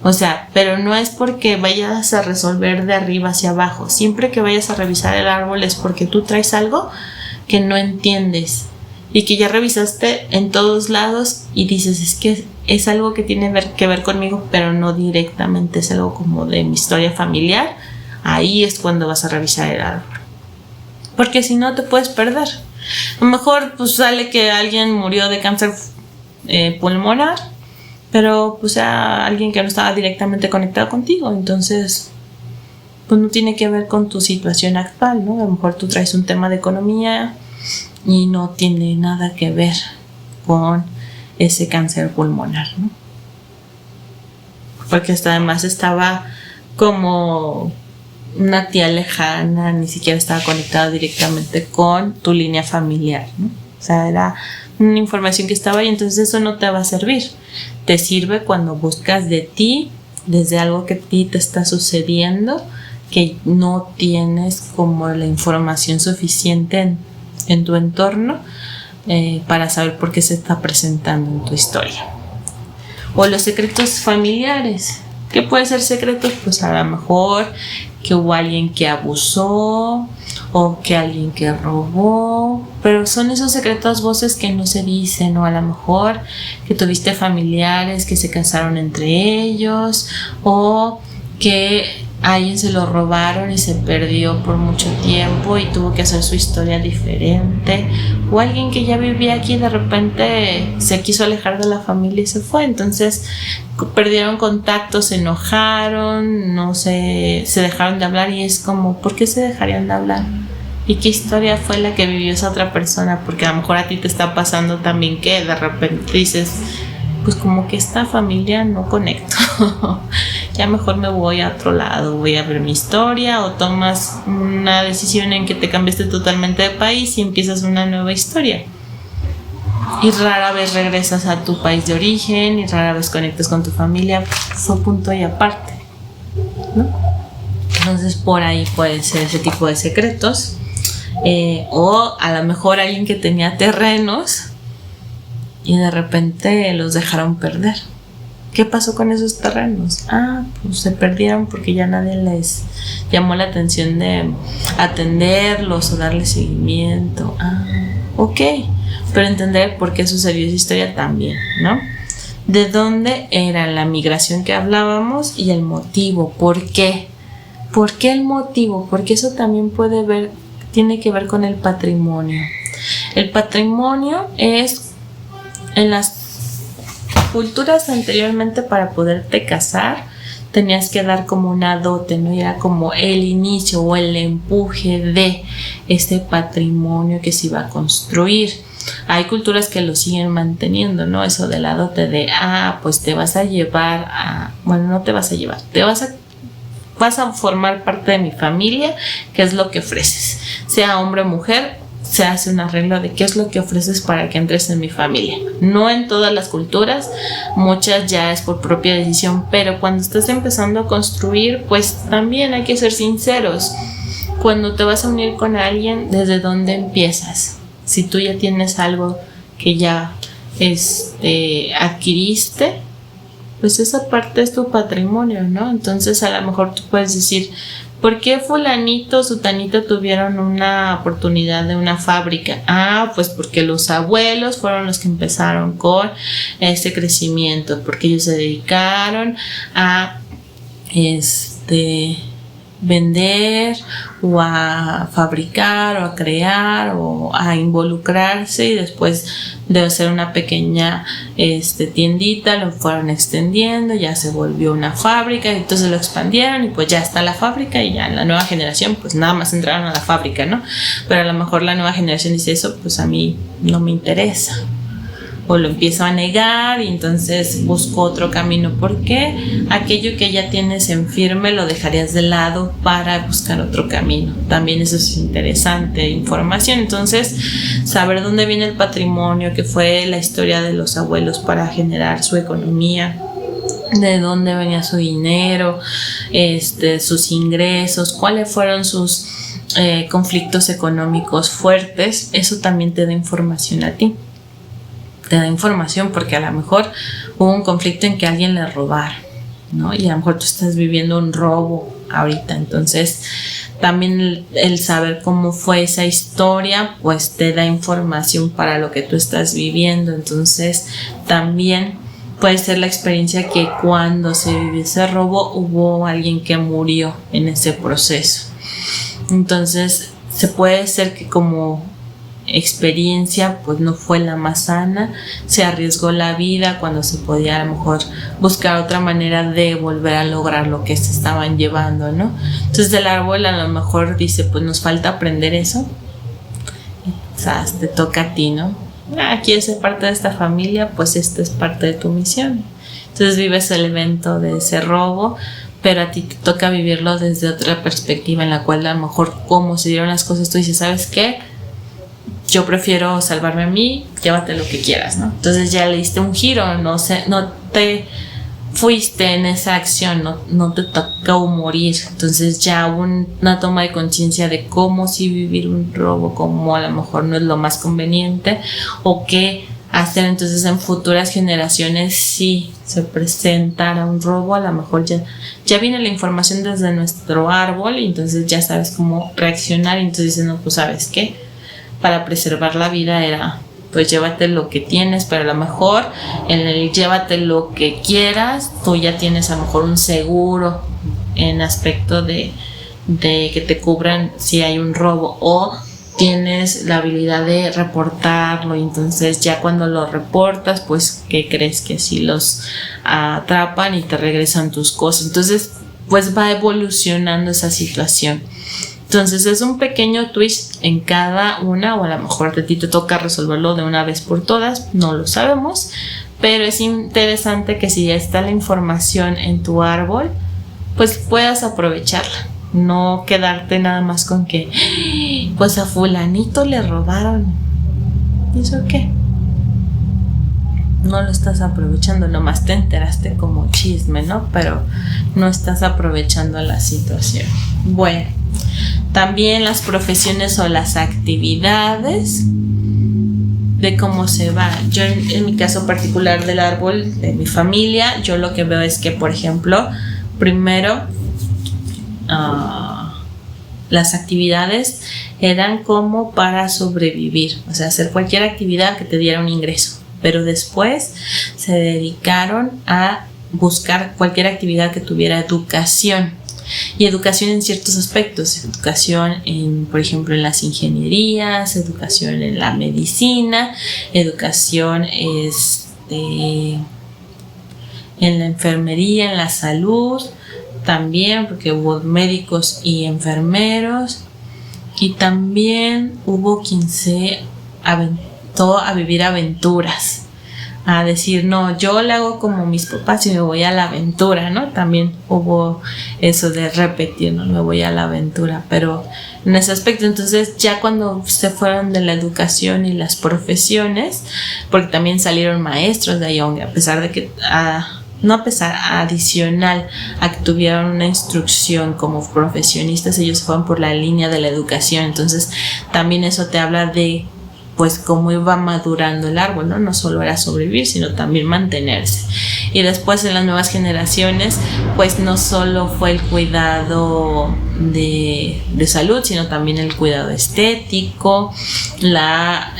O sea, pero no es porque vayas a resolver de arriba hacia abajo. Siempre que vayas a revisar el árbol es porque tú traes algo que no entiendes y que ya revisaste en todos lados y dices, es que es algo que tiene que ver conmigo, pero no directamente, es algo como de mi historia familiar, ahí es cuando vas a revisar el árbol. Porque si no te puedes perder. A lo mejor pues sale que alguien murió de cáncer pulmonar, pero pues era alguien que no estaba directamente conectado contigo, entonces pues no tiene que ver con tu situación actual, ¿no? A lo mejor tú traes un tema de economía y no tiene nada que ver con ese cáncer pulmonar, ¿no? Porque hasta además estaba como una tía lejana, ni siquiera estaba conectada directamente con tu línea familiar, ¿no? O sea, era una información que estaba ahí, entonces eso no te va a servir. Te sirve cuando buscas de ti, desde algo que a ti te está sucediendo, que no tienes como la información suficiente en tu entorno para saber por qué se está presentando en tu historia. O los secretos familiares. ¿Qué puede ser secretos? Pues a lo mejor que hubo alguien que abusó o que alguien que robó, pero son esos secretos voces que no se dicen, o a lo mejor que tuviste familiares que se casaron entre ellos, o que a alguien se lo robaron y se perdió por mucho tiempo y tuvo que hacer su historia diferente, o alguien que ya vivía aquí y de repente se quiso alejar de la familia y se fue, entonces perdieron contacto, se enojaron, no sé, se dejaron de hablar, y es como, ¿por qué se dejarían de hablar? ¿Y qué historia fue la que vivió esa otra persona? Porque a lo mejor a ti te está pasando también que de repente dices, pues como que esta familia no conecto, ya mejor me voy a otro lado, voy a ver mi historia, o tomas una decisión en que te cambiaste totalmente de país y empiezas una nueva historia. Y rara vez regresas a tu país de origen y rara vez conectas con tu familia, fue punto y aparte, ¿no? Entonces por ahí puede ser ese tipo de secretos. O a lo mejor alguien que tenía terrenos y de repente los dejaron perder. ¿Qué pasó con esos terrenos? Pues se perdieron porque ya nadie les llamó la atención de atenderlos o darles seguimiento. Ok, pero entender por qué sucedió esa historia también, ¿no? De dónde era la migración que hablábamos y el motivo, ¿por qué? ¿Por qué el motivo? Porque eso también tiene que ver con el patrimonio. El patrimonio es, en las culturas anteriormente, para poderte casar tenías que dar como una dote, ¿no? Y era como el inicio o el empuje de este patrimonio que se iba a construir. Hay culturas que lo siguen manteniendo, ¿no? Eso de la dote de, pues te vas a llevar bueno, no te vas a llevar, vas a formar parte de mi familia, ¿qué es lo que ofreces? Sea hombre o mujer, se hace un arreglo de qué es lo que ofreces para que entres en mi familia. No en todas las culturas, muchas ya es por propia decisión, pero cuando estás empezando a construir, pues también hay que ser sinceros. Cuando te vas a unir con alguien, ¿desde dónde empiezas? Si tú ya tienes algo que ya adquiriste, pues esa parte es tu patrimonio, ¿no? Entonces a lo mejor tú puedes decir, ¿por qué fulanito, sutanito tuvieron una oportunidad de una fábrica? Pues porque los abuelos fueron los que empezaron con este crecimiento, porque ellos se dedicaron a vender o a fabricar o a crear o a involucrarse, y después de hacer una pequeña tiendita lo fueron extendiendo, ya se volvió una fábrica, entonces lo expandieron y pues ya está la fábrica, y ya la nueva generación pues nada más entraron a la fábrica, ¿no? Pero a lo mejor la nueva generación dice, eso pues a mí no me interesa, o lo empiezo a negar y entonces busco otro camino. ¿Por qué aquello que ya tienes en firme lo dejarías de lado para buscar otro camino? También eso es interesante información. Entonces, saber dónde viene el patrimonio, qué fue la historia de los abuelos para generar su economía, de dónde venía su dinero, sus ingresos, cuáles fueron sus conflictos económicos fuertes, eso también te da información a ti. Te da información porque a lo mejor hubo un conflicto en que a alguien le robaron, ¿no? Y a lo mejor tú estás viviendo un robo ahorita, entonces también el saber cómo fue esa historia pues te da información para lo que tú estás viviendo. Entonces también puede ser la experiencia que cuando se vivió ese robo hubo alguien que murió en ese proceso. Entonces se puede ser que como experiencia pues no fue la más sana, se arriesgó la vida cuando se podía a lo mejor buscar otra manera de volver a lograr lo que se estaban llevando, ¿no? Entonces el árbol a lo mejor dice, pues nos falta aprender eso, o sea, te toca a ti, ¿no? Quieres ser parte de esta familia, pues esta es parte de tu misión. Entonces vives el evento de ese robo, pero a ti te toca vivirlo desde otra perspectiva en la cual a lo mejor cómo se dieron las cosas, tú dices, ¿sabes qué? Yo prefiero salvarme a mí, llévate lo que quieras, ¿no? Entonces ya le diste un giro, no te fuiste en esa acción, no te tocó morir. Entonces ya hubo una toma de conciencia de cómo sí vivir un robo, como a lo mejor no es lo más conveniente, o qué hacer entonces en futuras generaciones si se presentara un robo, a lo mejor ya viene la información desde nuestro árbol y entonces ya sabes cómo reaccionar y entonces dices, no, pues ¿sabes qué? Para preservar la vida era, pues llévate lo que tienes, pero a lo mejor en el llévate lo que quieras, tú ya tienes a lo mejor un seguro en aspecto de que te cubran si hay un robo, o tienes la habilidad de reportarlo y entonces ya cuando lo reportas, pues ¿qué crees? Que si los atrapan y te regresan tus cosas. Entonces pues va evolucionando esa situación. Entonces es un pequeño twist en cada una, o a lo mejor a ti te toca resolverlo de una vez por todas, no lo sabemos, pero es interesante que si ya está la información en tu árbol, pues puedas aprovecharla, no quedarte nada más con que pues a fulanito le robaron, ¿y eso qué? No lo estás aprovechando, nomás te enteraste como chisme, ¿no? Pero no estás aprovechando la situación. Bueno, también las profesiones o las actividades de cómo se va. Yo en mi caso particular del árbol de mi familia, yo lo que veo es que, por ejemplo, primero las actividades eran como para sobrevivir, o sea, hacer cualquier actividad que te diera un ingreso. Pero después se dedicaron a buscar cualquier actividad que tuviera educación. Y educación en ciertos aspectos, educación por ejemplo en las ingenierías, educación en la medicina, educación en la enfermería, en la salud también, porque hubo médicos y enfermeros, y también hubo quien se aventó a vivir aventuras, a decir, no, yo le hago como mis papás y me voy a la aventura, ¿no? También hubo eso de repetir, ¿no? Me voy a la aventura, pero en ese aspecto, entonces ya cuando se fueron de la educación y las profesiones, porque también salieron maestros de ahí, a pesar de que, adicional a que tuvieron una instrucción como profesionistas, ellos fueron por la línea de la educación, entonces también eso te habla de pues cómo iba madurando el árbol, ¿no? No solo era sobrevivir, sino también mantenerse. Y después en las nuevas generaciones, pues no solo fue el cuidado de salud, sino también el cuidado estético, la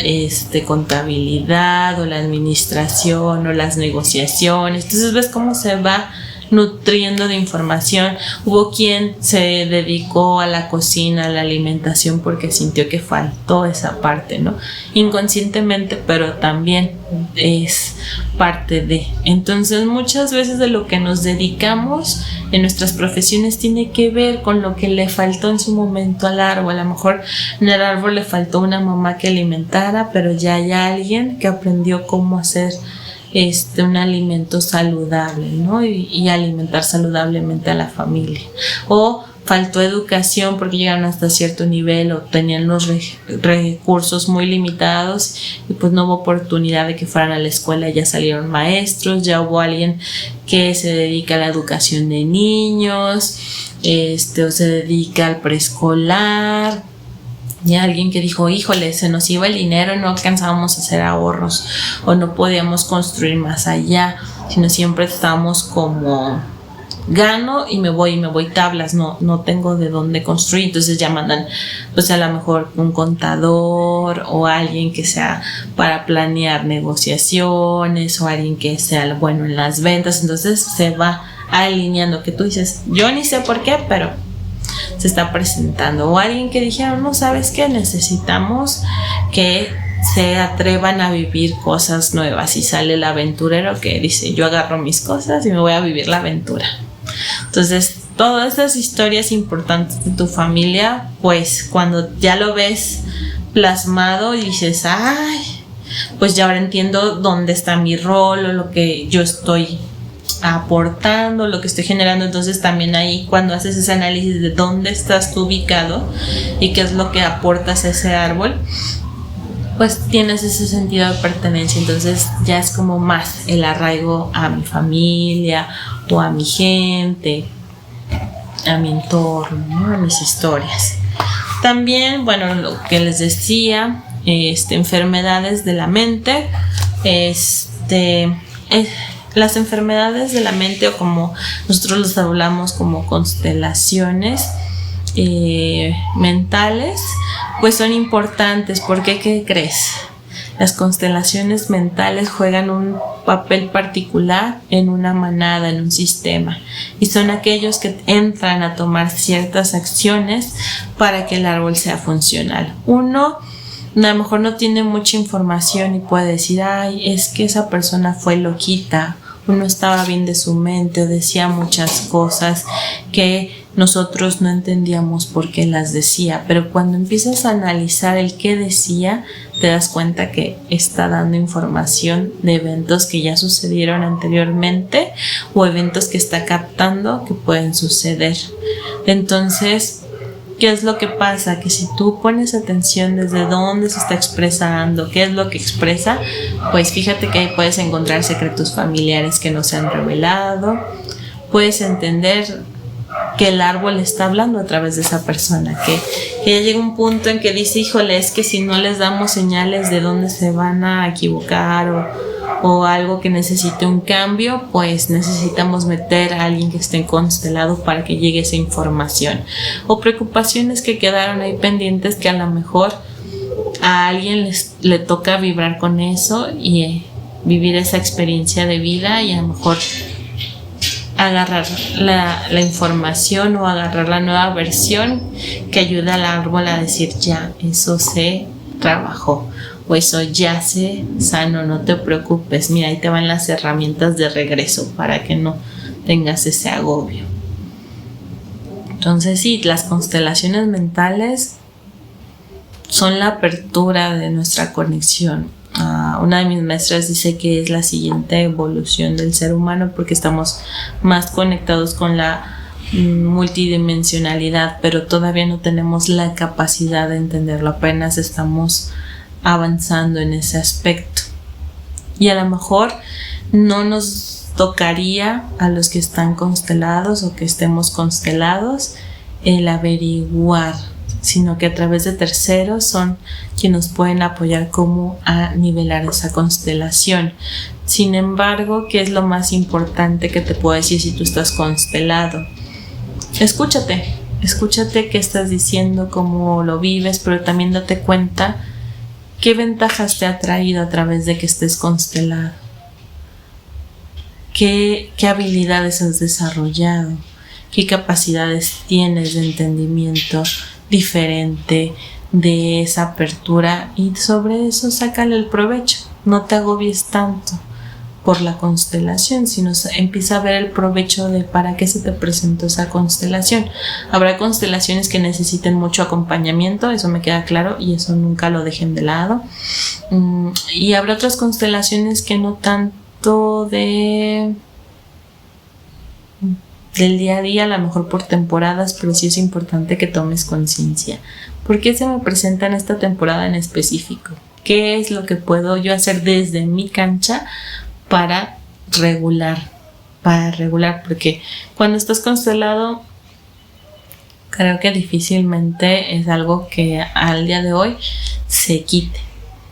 contabilidad o la administración o las negociaciones. Entonces ves cómo se va nutriendo de información. Hubo quien se dedicó a la cocina, a la alimentación, porque sintió que faltó esa parte, ¿no? Inconscientemente, pero también es parte de. Entonces, muchas veces de lo que nos dedicamos en nuestras profesiones tiene que ver con lo que le faltó en su momento al árbol. A lo mejor en el árbol le faltó una mamá que alimentara, pero ya hay alguien que aprendió cómo hacer un alimento saludable, ¿no? Y alimentar saludablemente a la familia. O faltó educación porque llegaron hasta cierto nivel o tenían los recursos muy limitados y pues no hubo oportunidad de que fueran a la escuela, ya salieron maestros, ya hubo alguien que se dedica a la educación de niños, o se dedica al preescolar. Y alguien que dijo, híjole, se nos iba el dinero y no alcanzábamos a hacer ahorros o no podíamos construir más allá, sino siempre estábamos como gano y me voy tablas, no tengo de dónde construir. Entonces ya mandan pues a lo mejor un contador o alguien que sea para planear negociaciones o alguien que sea bueno en las ventas. Entonces se va alineando, que tú dices, yo ni sé por qué, pero se está presentando. O alguien que dijeron, no, ¿sabes qué? Necesitamos que se atrevan a vivir cosas nuevas, y sale el aventurero que dice, yo agarro mis cosas y me voy a vivir la aventura. Entonces todas esas historias importantes de tu familia, pues cuando ya lo ves plasmado y dices, ay, pues ya ahora entiendo dónde está mi rol o lo que yo estoy aportando, lo que estoy generando. Entonces también ahí, cuando haces ese análisis de dónde estás tú ubicado y qué es lo que aportas a ese árbol, pues tienes ese sentido de pertenencia. Entonces ya es como más el arraigo a mi familia o a mi gente, a mi entorno, ¿no? A mis historias. También, bueno, lo que les decía, enfermedades de la mente, las enfermedades de la mente, o como nosotros los hablamos como constelaciones mentales, pues son importantes. Porque, ¿qué crees? Las constelaciones mentales juegan un papel particular en una manada, en un sistema, y son aquellos que entran a tomar ciertas acciones para que el árbol sea funcional. Uno a lo mejor no tiene mucha información y puede decir, ay, es que esa persona fue loquita, o no estaba bien de su mente, o decía muchas cosas que nosotros no entendíamos por qué las decía. Pero cuando empiezas a analizar el qué decía, te das cuenta que está dando información de eventos que ya sucedieron anteriormente o eventos que está captando que pueden suceder. Entonces, ¿qué es lo que pasa? Que si tú pones atención desde dónde se está expresando, qué es lo que expresa, pues fíjate que ahí puedes encontrar secretos familiares que no se han revelado. Puedes entender que el árbol está hablando a través de esa persona, que ya llega un punto en que dice, híjole, es que si no les damos señales de dónde se van a equivocar o algo que necesite un cambio, pues necesitamos meter a alguien que esté constelado para que llegue esa información. O preocupaciones que quedaron ahí pendientes, que a lo mejor a alguien le toca vibrar con eso y vivir esa experiencia de vida, y a lo mejor agarrar la información o agarrar la nueva versión que ayuda al árbol a decir, ya, eso se trabajó, o eso ya se sanó, no te preocupes, mira, ahí te van las herramientas de regreso para que no tengas ese agobio. Entonces sí, las constelaciones mentales son la apertura de nuestra conexión. Una de mis maestras dice que es la siguiente evolución del ser humano, porque estamos más conectados con la multidimensionalidad, pero todavía no tenemos la capacidad de entenderlo, apenas estamos avanzando en ese aspecto. Y a lo mejor no nos tocaría a los que están constelados o que estemos constelados el averiguar, sino que a través de terceros son quienes nos pueden apoyar cómo a nivelar esa constelación. Sin embargo, ¿qué es lo más importante que te puedo decir si tú estás constelado? Escúchate qué estás diciendo, cómo lo vives, pero también date cuenta qué ventajas te ha traído a través de que estés constelado. ¿Qué habilidades has desarrollado? ¿Qué capacidades tienes de entendimiento diferente, de esa apertura? Y sobre eso sácale el provecho. No te agobies tanto por la constelación, sino empieza a ver el provecho de para qué se te presentó esa constelación. Habrá constelaciones que necesiten mucho acompañamiento, eso me queda claro, y eso nunca lo dejen de lado. Y habrá otras constelaciones que no tanto del día a día, a lo mejor por temporadas, pero sí es importante que tomes conciencia. ¿Por qué se me presenta en esta temporada en específico? ¿Qué es lo que puedo yo hacer desde mi cancha para regular? Porque cuando estás constelado, creo que difícilmente es algo que al día de hoy se quite,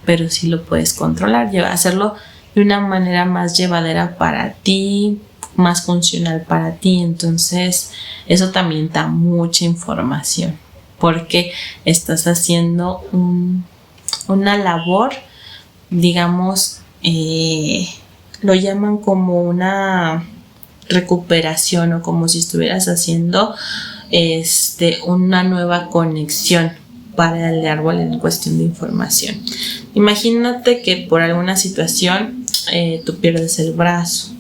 pero sí lo puedes controlar, hacerlo de una manera más llevadera para ti, más funcional para ti. Entonces eso también da mucha información porque estás haciendo una labor, digamos, lo llaman como una recuperación o como si estuvieras haciendo una nueva conexión para el árbol en cuestión de información. Imagínate que por alguna situación tú pierdes el brazo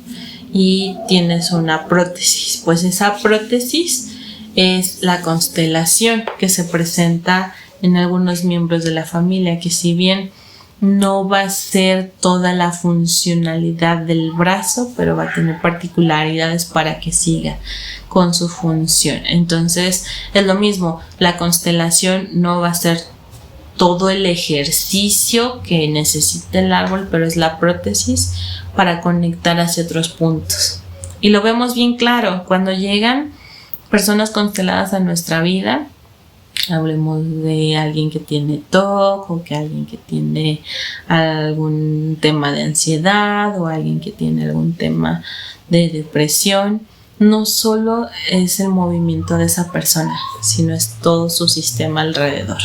y tienes una prótesis. Pues esa prótesis es la constelación que se presenta en algunos miembros de la familia, que si bien no va a ser toda la funcionalidad del brazo, pero va a tener particularidades para que siga con su función. Entonces es lo mismo, la constelación no va a ser todo el ejercicio que necesita el árbol, pero es la prótesis para conectar hacia otros puntos. Y lo vemos bien claro cuando llegan personas consteladas a nuestra vida. Hablemos de alguien que tiene TOC o que alguien que tiene algún tema de ansiedad o alguien que tiene algún tema de depresión. No solo es el movimiento de esa persona, sino es todo su sistema alrededor.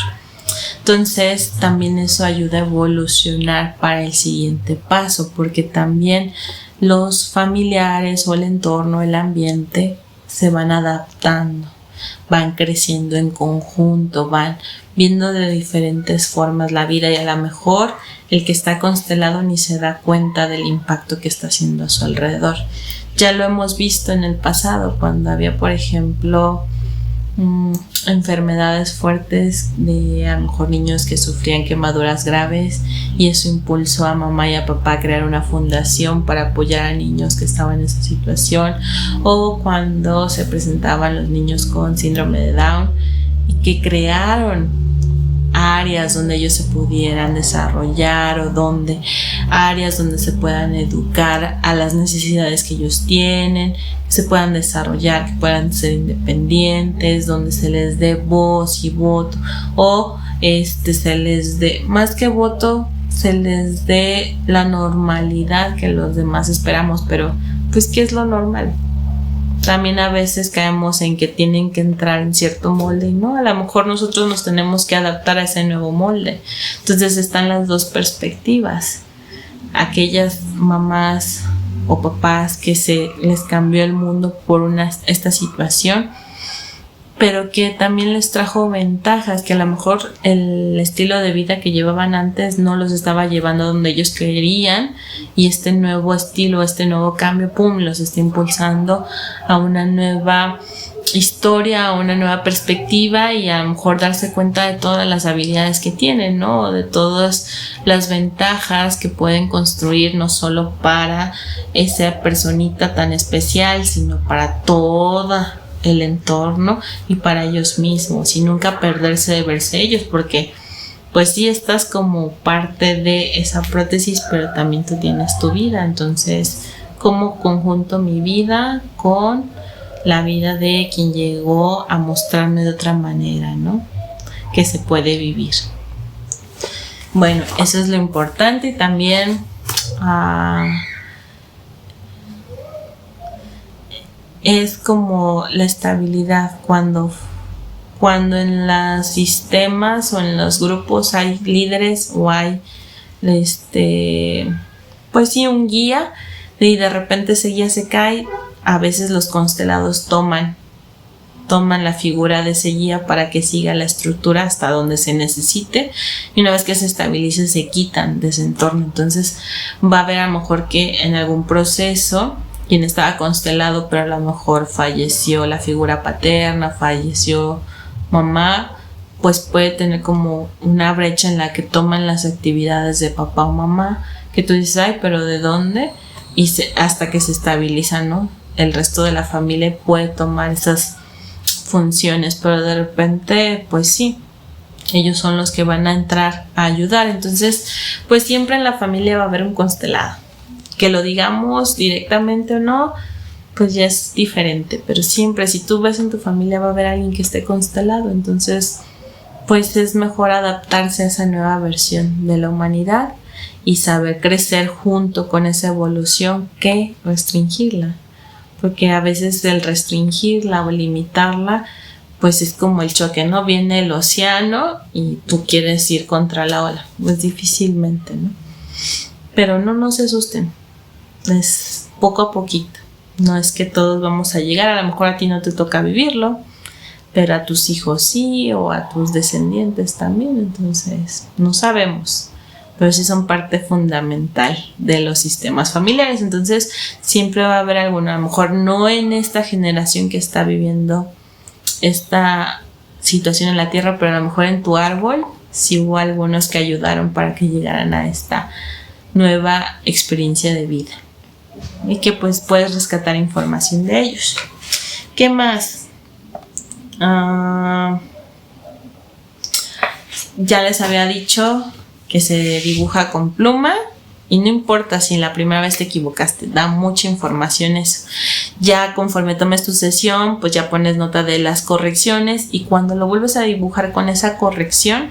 Entonces también eso ayuda a evolucionar para el siguiente paso, porque también los familiares o el entorno, el ambiente se van adaptando, van creciendo en conjunto, van viendo de diferentes formas la vida y a lo mejor el que está constelado ni se da cuenta del impacto que está haciendo a su alrededor. Ya lo hemos visto en el pasado cuando había, por ejemplo, enfermedades fuertes de a lo mejor niños que sufrían quemaduras graves y eso impulsó a mamá y a papá a crear una fundación para apoyar a niños que estaban en esa situación, o cuando se presentaban los niños con síndrome de Down y que crearon áreas donde ellos se pudieran desarrollar o áreas donde se puedan educar a las necesidades que ellos tienen, que se puedan desarrollar, que puedan ser independientes, donde se les dé voz y voto, o se les dé, más que voto, se les dé la normalidad que los demás esperamos. Pero pues ¿qué es lo normal? También a veces caemos en que tienen que entrar en cierto molde y no, a lo mejor nosotros nos tenemos que adaptar a ese nuevo molde. Entonces están las dos perspectivas. Aquellas mamás o papás que se les cambió el mundo por esta situación, pero que también les trajo ventajas, que a lo mejor el estilo de vida que llevaban antes no los estaba llevando a donde ellos querían, y este nuevo estilo, este nuevo cambio, los está impulsando a una nueva historia, a una nueva perspectiva, y a lo mejor darse cuenta de todas las habilidades que tienen, ¿no? De todas las ventajas que pueden construir, no solo para esa personita tan especial, sino para toda el entorno y para ellos mismos, y nunca perderse de verse ellos, porque pues sí estás como parte de esa prótesis, pero también tú tienes tu vida. Entonces, ¿cómo conjunto mi vida con la vida de quien llegó a mostrarme de otra manera, ¿no? Que se puede vivir. Bueno, eso es lo importante. Y también es como la estabilidad cuando en los sistemas o en los grupos hay líderes o hay pues sí, un guía, y de repente ese guía se cae. A veces los constelados toman la figura de ese guía para que siga la estructura hasta donde se necesite, y una vez que se estabilice se quitan de ese entorno. Entonces va a haber a lo mejor que en algún proceso quien estaba constelado, pero a lo mejor falleció la figura paterna, falleció mamá, pues puede tener como una brecha en la que toman las actividades de papá o mamá, que tú dices, ay, pero ¿de dónde? Y hasta que se estabiliza, ¿no? El resto de la familia puede tomar esas funciones, pero de repente, pues sí, ellos son los que van a entrar a ayudar. Entonces, pues siempre en la familia va a haber un constelado. Que lo digamos directamente o no, pues ya es diferente, pero siempre, si tú ves en tu familia, va a haber alguien que esté constelado. Entonces, pues es mejor adaptarse a esa nueva versión de la humanidad y saber crecer junto con esa evolución que restringirla, porque a veces el restringirla o limitarla, pues es como el choque, ¿no? Viene el océano y tú quieres ir contra la ola, pues difícilmente, ¿no? Pero no se asusten, es poco a poquito, no es que todos vamos a llegar, a lo mejor a ti no te toca vivirlo, pero a tus hijos sí, o a tus descendientes también, entonces no sabemos, pero sí son parte fundamental de los sistemas familiares. Entonces siempre va a haber alguno, a lo mejor no en esta generación que está viviendo esta situación en la tierra, pero a lo mejor en tu árbol sí hubo algunos que ayudaron para que llegaran a esta nueva experiencia de vida y que pues puedes rescatar información de ellos. ¿Qué más? Ya les había dicho que se dibuja con pluma y no importa si la primera vez te equivocaste, da mucha información eso. Ya conforme tomes tu sesión, pues ya pones nota de las correcciones y cuando lo vuelves a dibujar con esa corrección,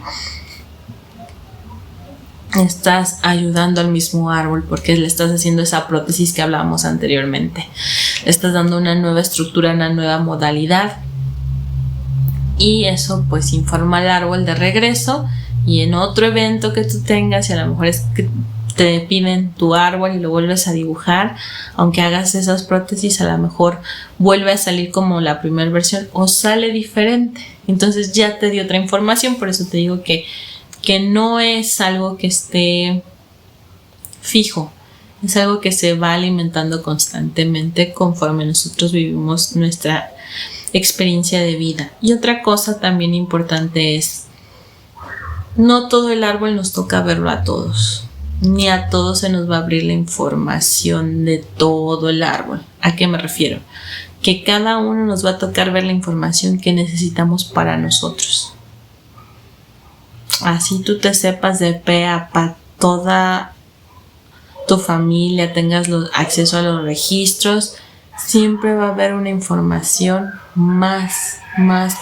estás ayudando al mismo árbol porque le estás haciendo esa prótesis que hablábamos anteriormente. Le estás dando una nueva estructura, una nueva modalidad y eso pues informa al árbol de regreso y en otro evento que tú tengas, y a lo mejor es que te piden tu árbol y lo vuelves a dibujar, aunque hagas esas prótesis, a lo mejor vuelve a salir como la primera versión o sale diferente. Entonces ya te dio otra información, por eso te digo que no es algo que esté fijo, es algo que se va alimentando constantemente conforme nosotros vivimos nuestra experiencia de vida. Y otra cosa también importante es, no todo el árbol nos toca verlo a todos, ni a todos se nos va a abrir la información de todo el árbol. ¿A qué me refiero? Que cada uno nos va a tocar ver la información que necesitamos para nosotros. Así tú te sepas de pe a pa toda tu familia, tengas acceso a los registros, siempre va a haber una información más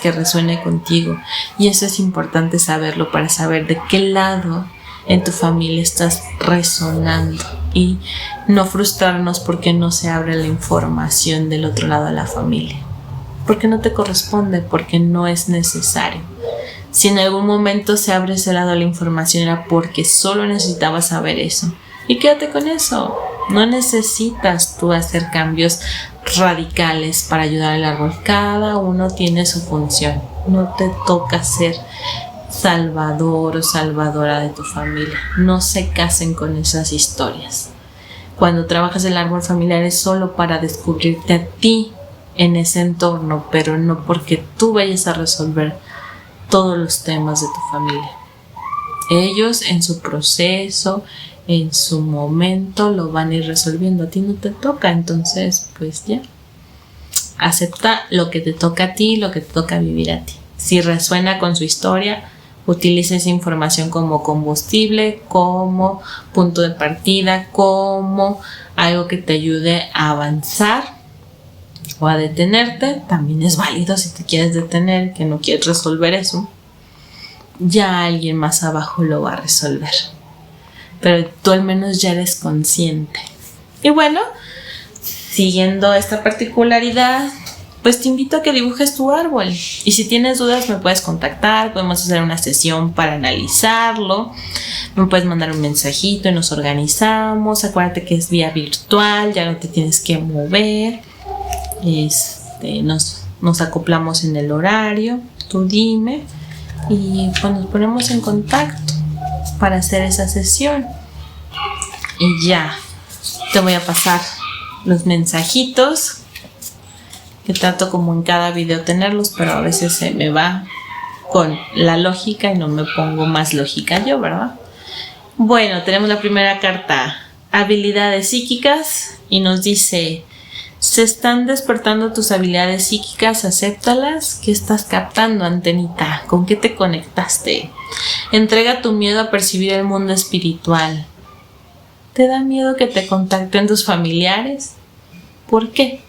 que resuene contigo. Y eso es importante saberlo para saber de qué lado en tu familia estás resonando y no frustrarnos porque no se abre la información del otro lado de la familia. Porque no te corresponde, porque no es necesario. Si en algún momento se abre ese lado de la información era porque solo necesitabas saber eso. Y quédate con eso. No necesitas tú hacer cambios radicales para ayudar al árbol. Cada uno tiene su función. No te toca ser salvador o salvadora de tu familia. No se casen con esas historias. Cuando trabajas el árbol familiar es solo para descubrirte a ti en ese entorno, pero no porque tú vayas a resolver todos los temas de tu familia. Ellos en su proceso, en su momento lo van a ir resolviendo. A ti no te toca, entonces pues ya. Acepta lo que te toca a ti, lo que te toca vivir a ti. Si resuena con su historia, utiliza esa información como combustible, como punto de partida, como algo que te ayude a avanzar o a detenerte. También es válido si te quieres detener, que no quieres resolver eso. Ya alguien más abajo lo va a resolver. Pero tú al menos ya eres consciente. Y bueno, siguiendo esta particularidad, pues te invito a que dibujes tu árbol. Y si tienes dudas me puedes contactar, podemos hacer una sesión para analizarlo. Me puedes mandar un mensajito y nos organizamos. Acuérdate que es vía virtual, ya no te tienes que mover. Nos acoplamos en el horario, tú dime y pues nos ponemos en contacto para hacer esa sesión. Y ya te voy a pasar los mensajitos que trato como en cada video tenerlos, pero a veces se me va con la lógica y no me pongo más lógica yo, ¿verdad? Bueno, tenemos la primera carta, habilidades psíquicas, y nos dice: se están despertando tus habilidades psíquicas, acéptalas. ¿Qué estás captando, antenita? ¿Con qué te conectaste? Entrega tu miedo a percibir el mundo espiritual. ¿Te da miedo que te contacten tus familiares? ¿Por qué?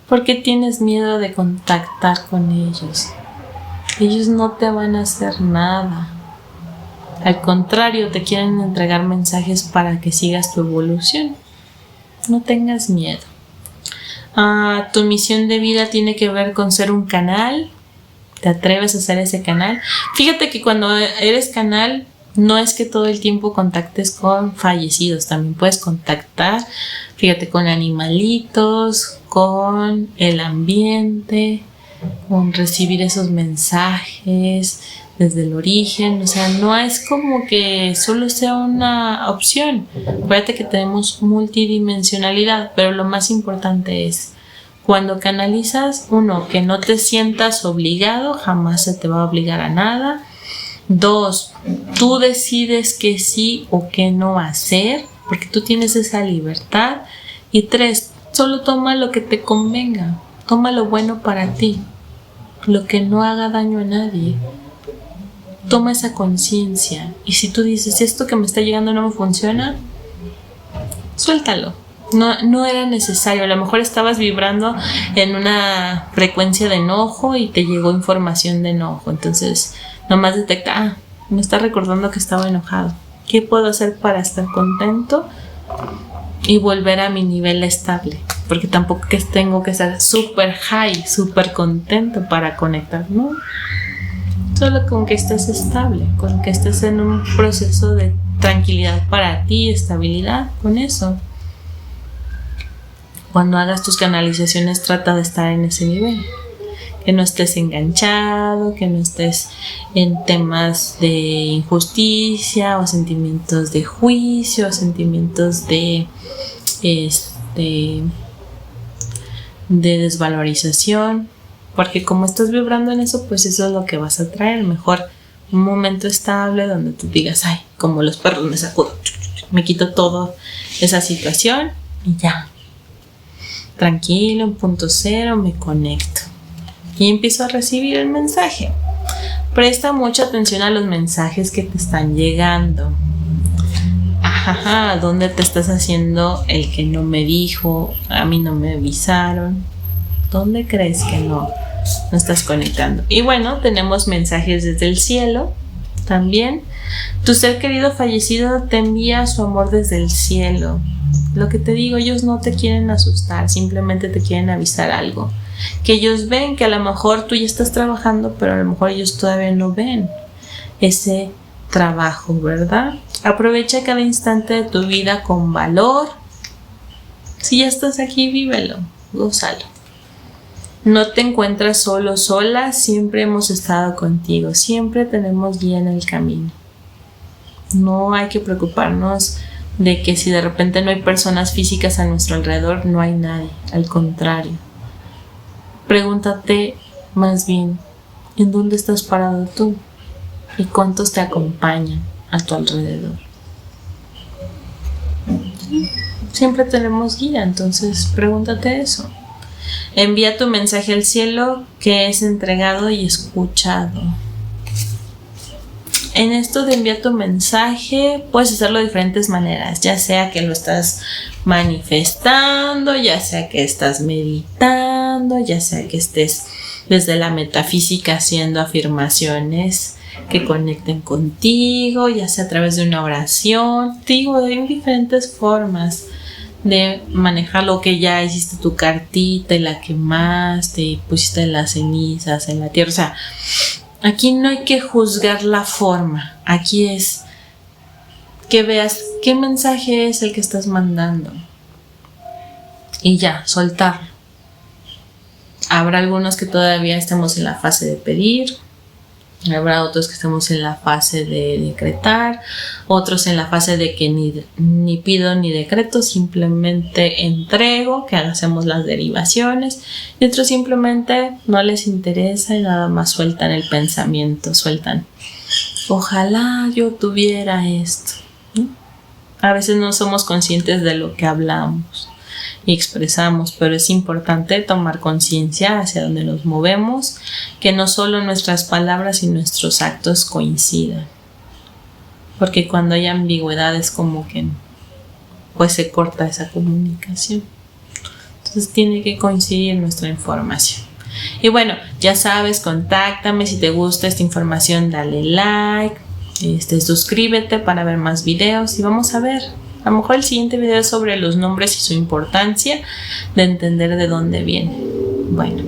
¿Por qué tienes miedo de contactar con ellos? Ellos no te van a hacer nada. Al contrario, te quieren entregar mensajes para que sigas tu evolución. No tengas miedo. Tu misión de vida tiene que ver con ser un canal. ¿Te atreves a ser ese canal? Fíjate que cuando eres canal, no es que todo el tiempo contactes con fallecidos, también puedes contactar, fíjate, con animalitos, con el ambiente, con recibir esos mensajes desde el origen. O sea, no es como que solo sea una opción. Acuérdate que tenemos multidimensionalidad, pero lo más importante es cuando canalizas, uno, que no te sientas obligado, jamás se te va a obligar a nada. 2, tú decides que sí o que no hacer, porque tú tienes esa libertad. Y 3, solo toma lo que te convenga, toma lo bueno para ti, lo que no haga daño a nadie. Toma esa conciencia. Y si tú dices, esto que me está llegando no me funciona, suéltalo. No era necesario. A lo mejor estabas vibrando en una frecuencia de enojo y te llegó información de enojo. Entonces, nomás detecta, me está recordando que estaba enojado. ¿Qué puedo hacer para estar contento y volver a mi nivel estable? Porque tampoco que tengo que estar súper high, súper contento para conectar, ¿no? Solo con que estés estable, con que estés en un proceso de tranquilidad para ti, estabilidad, con eso. Cuando hagas tus canalizaciones, trata de estar en ese nivel. Que no estés enganchado, que no estés en temas de injusticia o sentimientos de juicio, o sentimientos de desvalorización. Porque como estás vibrando en eso, pues eso es lo que vas a traer. Mejor un momento estable donde tú digas, ay, como los perros me sacudo, me quito todo esa situación y ya. Tranquilo, en punto cero, me conecto. Y empiezo a recibir el mensaje. Presta mucha atención a los mensajes que te están llegando. ¿Dónde te estás haciendo el que no me dijo? A mí no me avisaron. ¿Dónde crees que no estás conectando? Y bueno, tenemos mensajes desde el cielo también. Tu ser querido fallecido te envía su amor desde el cielo. Lo que te digo, ellos no te quieren asustar, simplemente te quieren avisar algo. Que ellos ven que a lo mejor tú ya estás trabajando, pero a lo mejor ellos todavía no ven ese trabajo, ¿verdad? Aprovecha cada instante de tu vida con valor. Si ya estás aquí, vívelo, gózalo. No te encuentras solo, sola, siempre hemos estado contigo, siempre tenemos guía en el camino. No hay que preocuparnos de que si de repente no hay personas físicas a nuestro alrededor, no hay nadie, al contrario. Pregúntate más bien, ¿en dónde estás parado tú? ¿Y cuántos te acompañan a tu alrededor? Siempre tenemos guía, entonces pregúntate eso. Envía tu mensaje al cielo que es entregado y escuchado. En esto de enviar tu mensaje puedes hacerlo de diferentes maneras, ya sea que lo estás manifestando, ya sea que estás meditando, ya sea que estés desde la metafísica haciendo afirmaciones que conecten contigo, ya sea a través de una oración. Te digo, hay diferentes formas de manejar lo que ya hiciste tu cartita y la quemaste y pusiste las cenizas en la tierra. O sea, aquí no hay que juzgar la forma, aquí es que veas qué mensaje es el que estás mandando y ya, soltarlo. Habrá algunos que todavía estemos en la fase de pedir, habrá otros que estemos en la fase de decretar, otros en la fase de que ni pido ni decreto, simplemente entrego, que hacemos las derivaciones, y otros simplemente no les interesa y nada más sueltan el pensamiento, sueltan, ojalá yo tuviera esto, ¿no? A veces no somos conscientes de lo que hablamos y expresamos, pero es importante tomar conciencia hacia dónde nos movemos, que no solo nuestras palabras y nuestros actos coincidan, porque cuando hay ambigüedad es como que pues se corta esa comunicación. Entonces tiene que coincidir nuestra información. Y bueno, ya sabes, contáctame si te gusta esta información, dale like, suscríbete para ver más videos y vamos a ver A lo mejor el siguiente video es sobre los nombres y su importancia de entender de dónde viene. Bueno,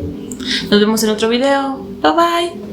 nos vemos en otro video. Bye bye.